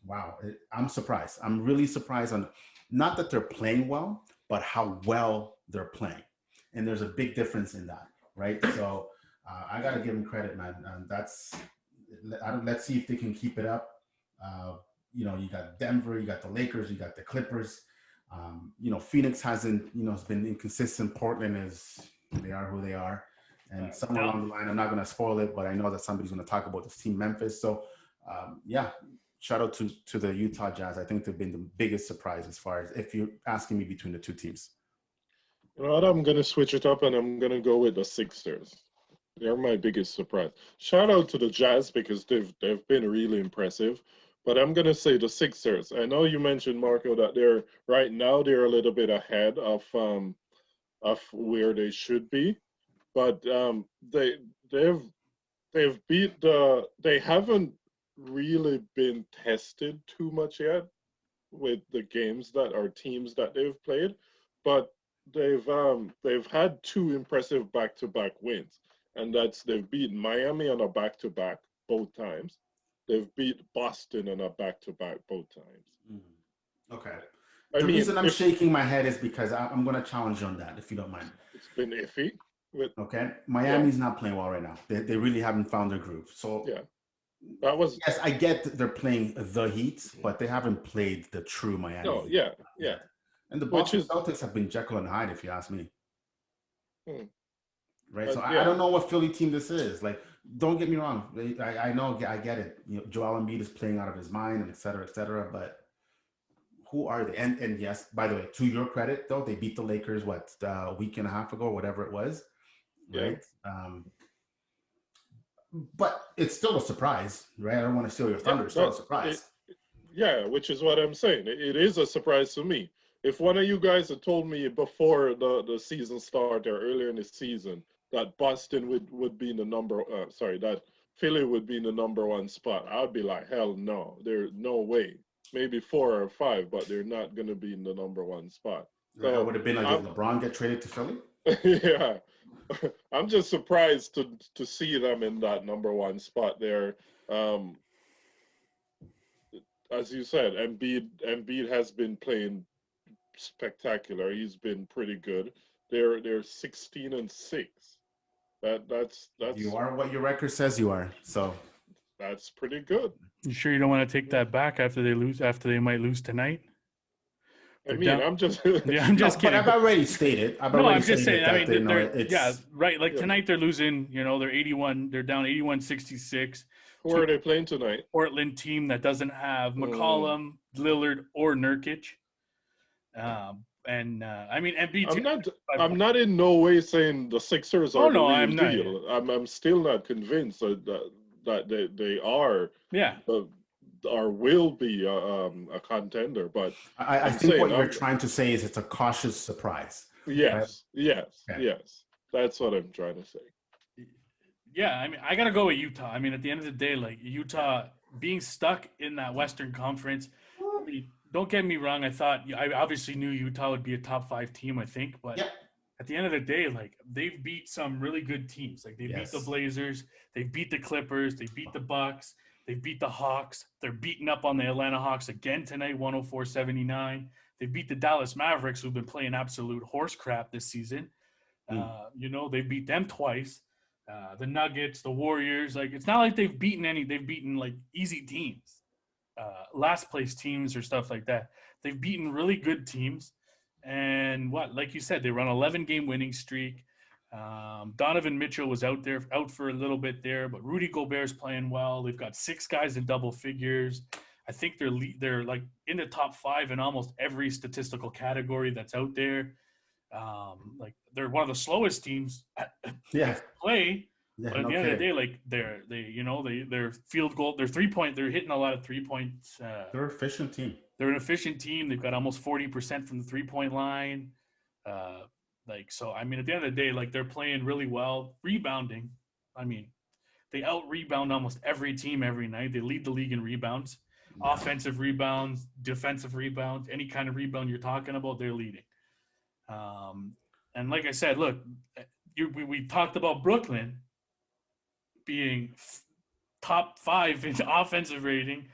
wow. I'm surprised. I'm really surprised on, not that they're playing well, but how well they're playing, and there's a big difference in that, right? So I got to give them credit, man. Let's see if they can keep it up. You got Denver, you got the Lakers, you got the Clippers. Phoenix hasn't, has been inconsistent. Portland they are who they are. And somewhere along the line, I'm not going to spoil it, but I know that somebody's going to talk about this team, Memphis. So, shout out to the Utah Jazz. I think they've been the biggest surprise as far as if you're asking me between the two teams. You know what? I'm going to switch it up, and I'm going to go with the Sixers. They're my biggest surprise. Shout out to the Jazz because they've been really impressive. But I'm going to say the Sixers. I know you mentioned, Marco, that they're a little bit ahead of where they should be. But they haven't really been tested too much yet with the games that are teams that they've played, but they've had two impressive back-to-back wins, and that's they've beaten Miami on a back-to-back both times. They've beat Boston on a back-to-back both times. Okay. I The mean, reason I'm if shaking my head is because I'm going to challenge you on that, if you don't mind. it's been iffy with Okay. Miami's not playing well right now. They really haven't found their groove. So, yeah, that was yes, I get that they're playing the Heat, but they haven't played the true Miami no, Heat yeah, yeah, yet. And the which Boston is Celtics have been Jekyll and Hyde, if you ask me. hmm, Right. So I yeah. don't know what Philly team this is. Like, don't get me wrong. I know, I get it. You know, Joel Embiid is playing out of his mind, and et cetera, but who are they? And yes, by the way, to your credit, though, they beat the Lakers, a week and a half ago, or whatever it was, Yeah. right? But it's still a surprise, right? I don't want to steal your thunder. It's still a surprise. Yeah, which is what I'm saying. It is a surprise to me. If one of you guys had told me before the season started or earlier in the season that Boston would be in the that Philly would be in the number one spot, I'd be like, hell no, there's no way. Maybe 4 or 5, but they're not going to be in the number one spot. Right? I So would have been like, did LeBron get traded to Philly? yeah, I'm just surprised to see them in that number one spot there. As you said, Embiid has been playing spectacular. He's been pretty good. They're 16-6. That's You are what your record says you are. So that's pretty good. You sure you don't want to take that back after they lose? After they might lose tonight? I mean, I'm just yeah, I'm just kidding. But I've already stated. I'm just saying. I mean, it's yeah, right. Like tonight, they're losing. You know, they're 81. They're down 81-66. Who are they playing tonight? Portland team that doesn't have McCollum, Lillard, or Nurkic. I mean, Embiid. I'm not in no way saying the Sixers are the real deal. I'm still not convinced that they are. Yeah. Or will be a contender, but I think what you're trying to say is it's a cautious surprise. Yes, right? yes. That's what I'm trying to say. Yeah, I mean, I gotta go with Utah. I mean, at the end of the day, like Utah being stuck in that Western Conference. I mean, don't get me wrong. I obviously knew Utah would be a top 5 team. I think, but at the end of the day, like they've beat some really good teams. Like they beat the Blazers, they beat the Clippers, they beat the Bucks. They beat the Hawks. They're beating up on the Atlanta Hawks again tonight, 104-79. They beat the Dallas Mavericks, who've been playing absolute horse crap this season. You know, they beat them twice. The Nuggets, the Warriors. Like, it's not like they've beaten they've beaten, like, easy teams, last place teams or stuff like that. They've beaten really good teams. And like you said, they run 11-game winning streak. Donovan Mitchell was out for a little bit there, but Rudy Gobert's playing well. They've got 6 guys in double figures. I think they're like in the top 5 in almost every statistical category that's out there. Like they're one of the slowest teams to play. Yeah, but at the end of the day, like their field goal, their 3-point, they're hitting a lot of 3-points. They're an efficient team. They're an efficient team. They've got almost 40% from the 3-point line. So, I mean, at the end of the day, like, they're playing really well. Rebounding, I mean, they out-rebound almost every team every night. They lead the league in rebounds, offensive rebounds, defensive rebounds, any kind of rebound you're talking about, they're leading. And like I said, look, we talked about Brooklyn being top 5 in offensive rating,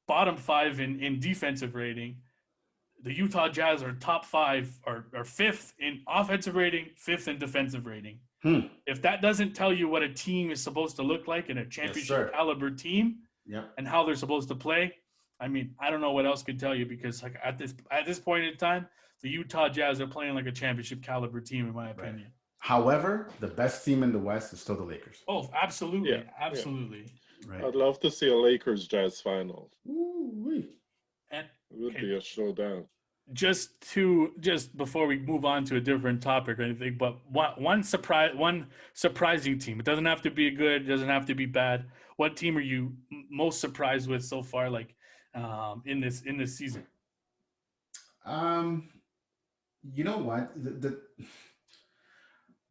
bottom 5 in defensive rating. The Utah Jazz are top 5 or 5th in offensive rating, 5th in defensive rating. If that doesn't tell you what a team is supposed to look like in a championship caliber team and how they're supposed to play, I mean, I don't know what else could tell you, because like at this point in time, the Utah Jazz are playing like a championship caliber team, in my opinion. Right. However, the best team in the West is still the Lakers. Oh, absolutely. Absolutely. Yeah. Right. I'd love to see a Lakers Jazz finals. Ooh-wee. And it would be a showdown. Just before we move on to a different topic or anything, but one surprising team. It doesn't have to be good. It doesn't have to be bad. What team are you most surprised with so far? Like in this season. You know what?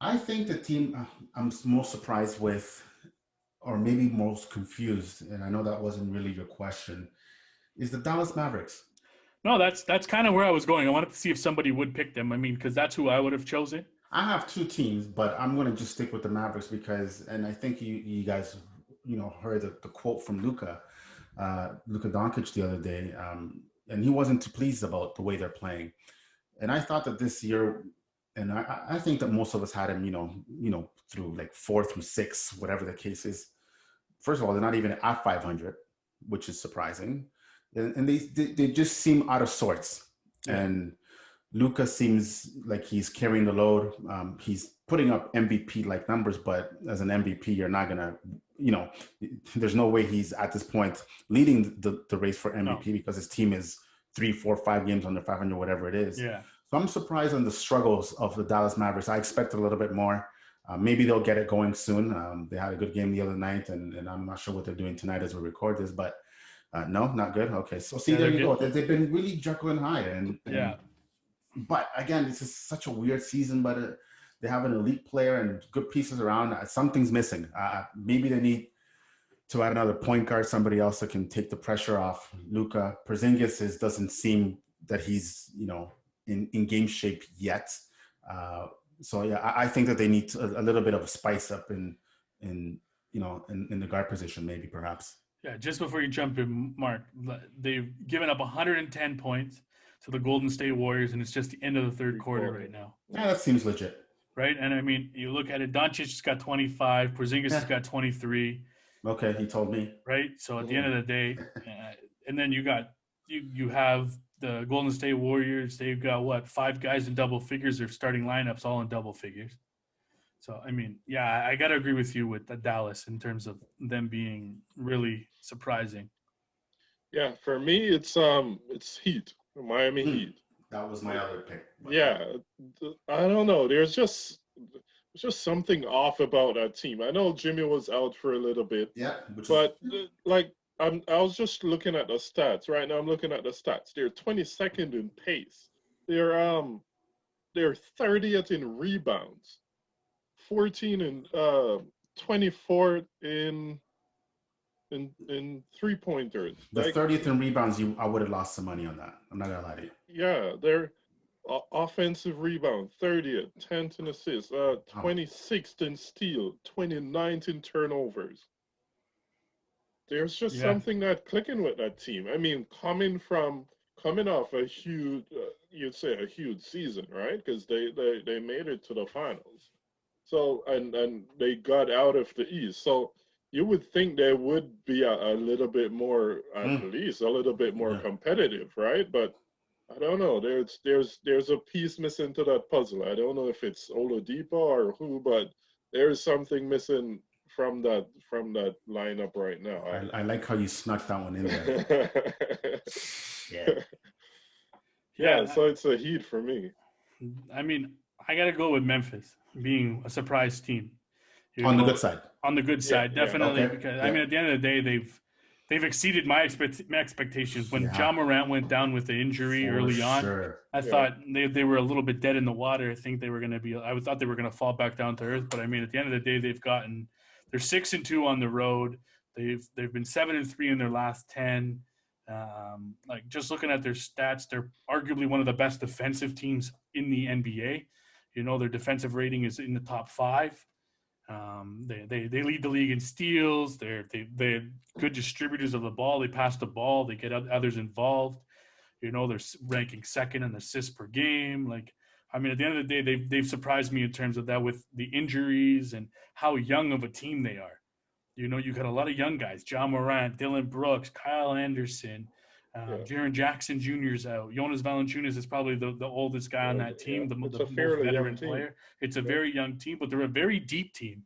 I think the team I'm most surprised with. or maybe most confused, and I know that wasn't really your question, is the Dallas Mavericks. No, that's kind of where I was going. I wanted to see if somebody would pick them. I mean, because that's who I would have chosen. I have two teams, but I'm going to just stick with the Mavericks because, and I think you guys, heard the quote from Luka Doncic the other day, and he wasn't too pleased about the way they're playing. And I thought that this year, and I think that most of us had him, through like 4 through 6, whatever the case is. First of all, they're not even at 500, which is surprising, and they just seem out of sorts. Yeah. And Luka seems like he's carrying the load. He's putting up MVP-like numbers, but as an MVP, you're not gonna, there's no way he's at this point leading the race for MVP because his team is 3, 4, 5 games under 500, whatever it is. Yeah. So I'm surprised on the struggles of the Dallas Mavericks. I expect a little bit more. Maybe they'll get it going soon. They had a good game the other night, and I'm not sure what they're doing tonight as we record this, but no, not good. Okay, so see, there you go. They've been really Jekyll and Hyde, and yeah. But again, this is such a weird season, but they have an elite player and good pieces around. Something's missing. Maybe they need to add another point guard, somebody else that can take the pressure off Luka. Porzingis doesn't seem that he's, in game shape yet. So yeah, I think that they need a little bit of a spice up in the guard position, maybe perhaps. Yeah, just before you jump in, Mark, they've given up 110 points to the Golden State Warriors, and it's just the end of the third quarter right now. Yeah, that seems legit. Right, and I mean, you look at it, Doncic has got 25, Porzingis has got 23. Okay, he told me. Right, so at the end of the day, and then you have the Golden State Warriors. They've got 5 guys in double figures. Their starting lineups all in double figures. So I mean, yeah, I got to agree with you with Dallas in terms of them being really surprising. Yeah, for me, it's Heat, Miami Heat. That was my other pick. Yeah, I don't know. There's just something off about that team. I know Jimmy was out for a little bit. Yeah, I was just looking at the stats. Right now I'm looking at the stats. They're 22nd in pace. They're 30th in rebounds, 14 and 24th in 3-pointers. The 30th in rebounds, I would have lost some money on that. I'm not gonna lie to you. Yeah, they're offensive rebound, 30th, 10th in assists, 26th in steal, 29th in turnovers. There's just something not clicking with that team. I mean, coming off a huge, you'd say a huge season, right? Because they made it to the finals. So and they got out of the East. So you would think they would be a little bit more, at least a little bit more competitive, right? But I don't know. There's a piece missing to that puzzle. I don't know if it's Oladipo or who, but there's something missing from that lineup right now. I like how you snuck that one in there. Yeah. So it's a Heat for me. I mean, I got to go with Memphis being a surprise team. On the good side. On the good side, definitely. Okay. Because I mean, at the end of the day, they've exceeded my expectations. When Ja Morant went down with the injury early on, I thought they were a little bit dead in the water. I think they were going to be. I thought they were going to fall back down to earth. But I mean, at the end of the day, they're 6-2 on the road. They've been 7-3 in their last 10. Like just looking at their stats, they're arguably one of the best defensive teams in the NBA. Their defensive rating is in the top 5. They lead the league in steals. They're good distributors of the ball. They pass the ball. They get others involved. They're ranking second in assists per game. Like, I mean, at the end of the day, they've surprised me in terms of that with the injuries and how young of a team they are. You got a lot of young guys: Ja Morant, Dylan Brooks, Kyle Anderson, Jaren Jackson Jr.'s out. Jonas Valanciunas is probably the oldest guy on that team, the most veteran player. It's a very young team, but they're a very deep team.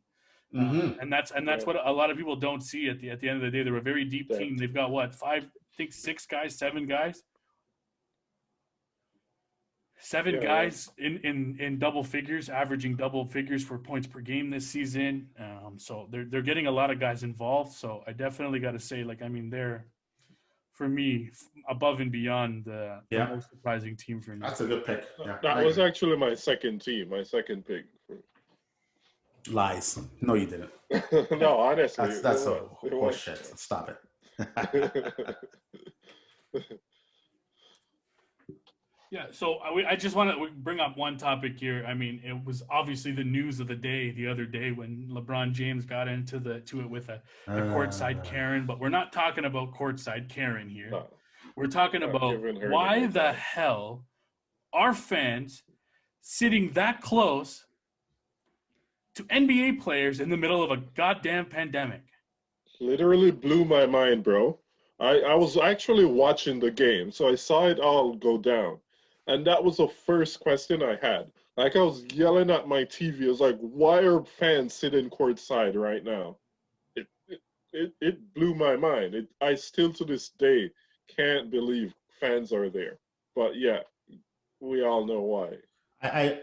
And that's what a lot of people don't see at the end of the day. They're a very deep team. They've got 6 guys, 7 guys. 7 guys in double figures, averaging double figures for points per game this season. So they're getting a lot of guys involved. So I definitely got to say, they're, for me, above and beyond the most surprising team for me. That's a good pick. Yeah, that was actually my second pick. Lies. No, you didn't. No, honestly, That's a it horse was. shit. Stop it. Yeah, so I just want to bring up one topic here. I mean, it was obviously the news of the day the other day when LeBron James got into it with a courtside Karen, but we're not talking about courtside Karen here. No, We're talking not about giving her why any the time. hell are fans sitting that close to NBA players in the middle of a goddamn pandemic. Literally blew my mind, bro. I was actually watching the game, so I saw it all go down. And that was the first question I had. Like, I was yelling at my TV. I was like, why are fans sitting courtside right now? It blew my mind. I still to this day can't believe fans are there. But yeah, we all know why.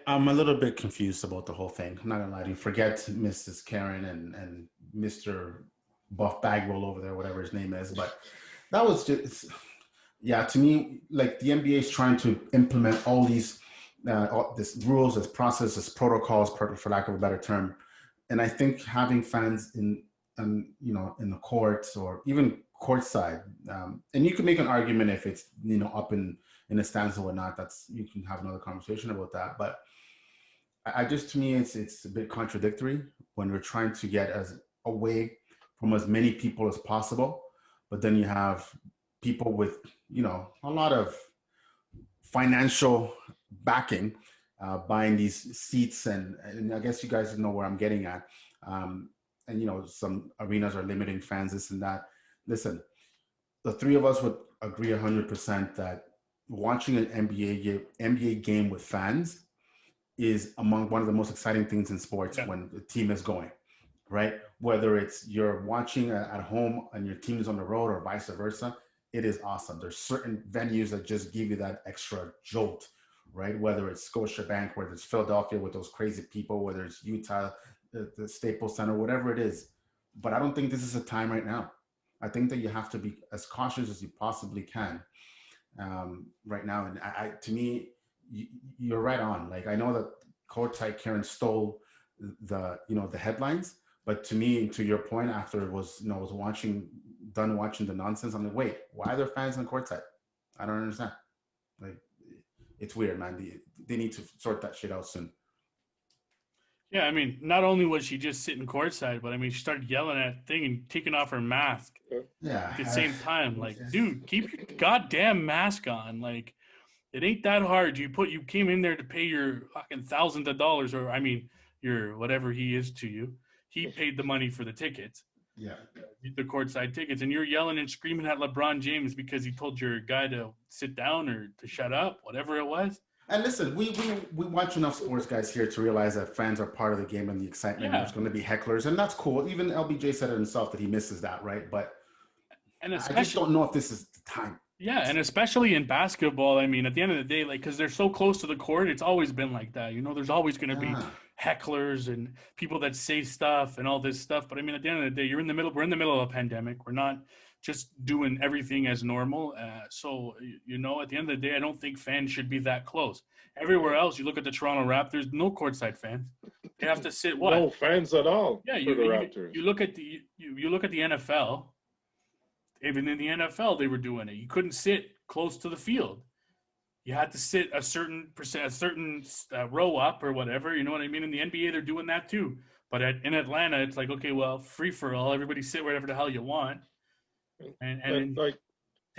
I'm a little bit confused about the whole thing. I'm not gonna lie to you. Forget Mrs. Karen and Mr. Buff Bagwell over there, whatever his name is. But that was just, yeah, to me, like the NBA is trying to implement all these this rules, this process, this protocols, for lack of a better term. And I think having fans in in the courts or even courtside, and you can make an argument if it's up in the stands or whatnot. That's, you can have another conversation about that. But I just, to me, it's a bit contradictory when we're trying to get as away from as many people as possible, but then you have people with a lot of financial backing buying these seats, and I guess you guys know where I'm getting at. And some arenas are limiting fans, this and that. Listen, the three of us would agree 100% that watching an NBA game with fans is among one of the most exciting things in sports when the team is going, right? Whether it's you're watching at home and your team is on the road or vice versa, it is awesome. There's certain venues that just give you that extra jolt, right? Whether it's Scotiabank, whether it's Philadelphia with those crazy people, whether it's Utah, the Staples Center, whatever it is. But I don't think this is a time right now. I think that you have to be as cautious as you possibly can right now. And to me, you're right on. Like, I know that Courtside Karen stole the headlines, but to me, to your point, after it was done watching the nonsense, I'm like, wait, why are there fans on courtside? I don't understand. Like, it's weird, man. They need to sort that shit out soon. Yeah, I mean, not only was she just sitting courtside, but I mean, she started yelling at thing and taking off her mask at the same time. Like, dude, keep your goddamn mask on. Like, it ain't that hard. You came in there to pay your fucking thousands of dollars, or I mean, your whatever he is to you. He paid the money for the tickets. Yeah. The courtside tickets, and you're yelling and screaming at LeBron James because he told your guy to sit down or to shut up, whatever it was. And listen, we watch enough sports guys here to realize that fans are part of the game and the excitement. There's going to be hecklers, and that's cool. Even LBJ said it himself that he misses that, right? But I just don't know if this is the time. Yeah, and especially in basketball, I mean, at the end of the day, like, because they're so close to the court, it's always been like that. There's always going to be hecklers and people that say stuff and all this stuff. But I mean, at the end of the day, we're in the middle of a pandemic. We're not just doing everything as normal. So, at the end of the day, I don't think fans should be that close. Everywhere else, you look at the Toronto Raptors, no courtside fans. They have to sit what? No fans at all. Yeah, for the Raptors. You look at the NFL. Even in the NFL, they were doing it. You couldn't sit close to the field. You had to sit a certain row up or whatever. You know what I mean? In the NBA, they're doing that too. But in Atlanta, it's like, okay, well, free for all. Everybody sit wherever the hell you want. And like,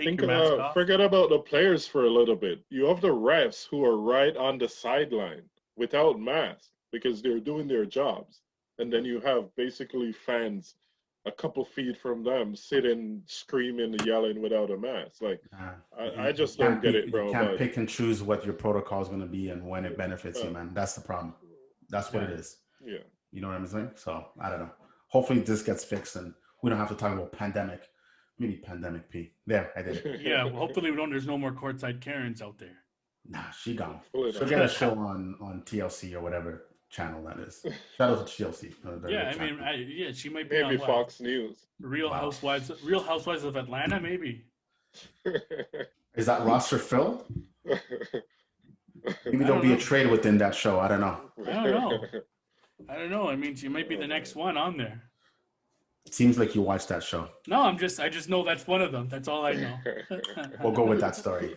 take your mask off. Forget about the players for a little bit. You have the refs who are right on the sideline without masks because they're doing their jobs. And then you have basically fans a couple feet from them sitting, screaming, yelling without a mask. Like, I just don't get it, bro. You can't pick and choose what your protocol is going to be and when it benefits you, man. That's the problem. That's what it is. Yeah. You know what I'm saying? So, I don't know. Hopefully this gets fixed and we don't have to talk about pandemic. Maybe pandemic P. There, I did. Yeah, well, hopefully there's no more courtside Karens out there. Nah, she gone. She'll get a show on TLC or whatever channel that is. Shout out to TLC. Yeah, I mean, she might be maybe on Fox News. Real Housewives of Atlanta, maybe. Is that roster filled? Maybe there'll be a trade within that show. I don't know. I don't know. I mean, she might be the next one on there. It seems like you watched that show. No, I just know that's one of them. That's all I know. We'll go with that story.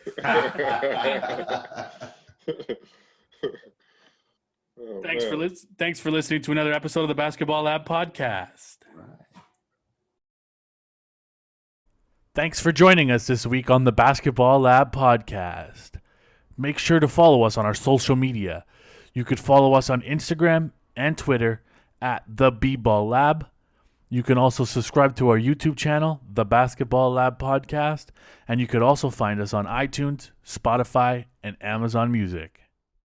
Thanks for listening to another episode of the Basketball Lab podcast. Thanks for joining us this week on the Basketball Lab podcast. Make sure to follow us on our social media. You could follow us on Instagram and Twitter at the B-Ball Lab. You can also subscribe to our YouTube channel, the Basketball Lab podcast, and you could also find us on iTunes, Spotify, and Amazon Music.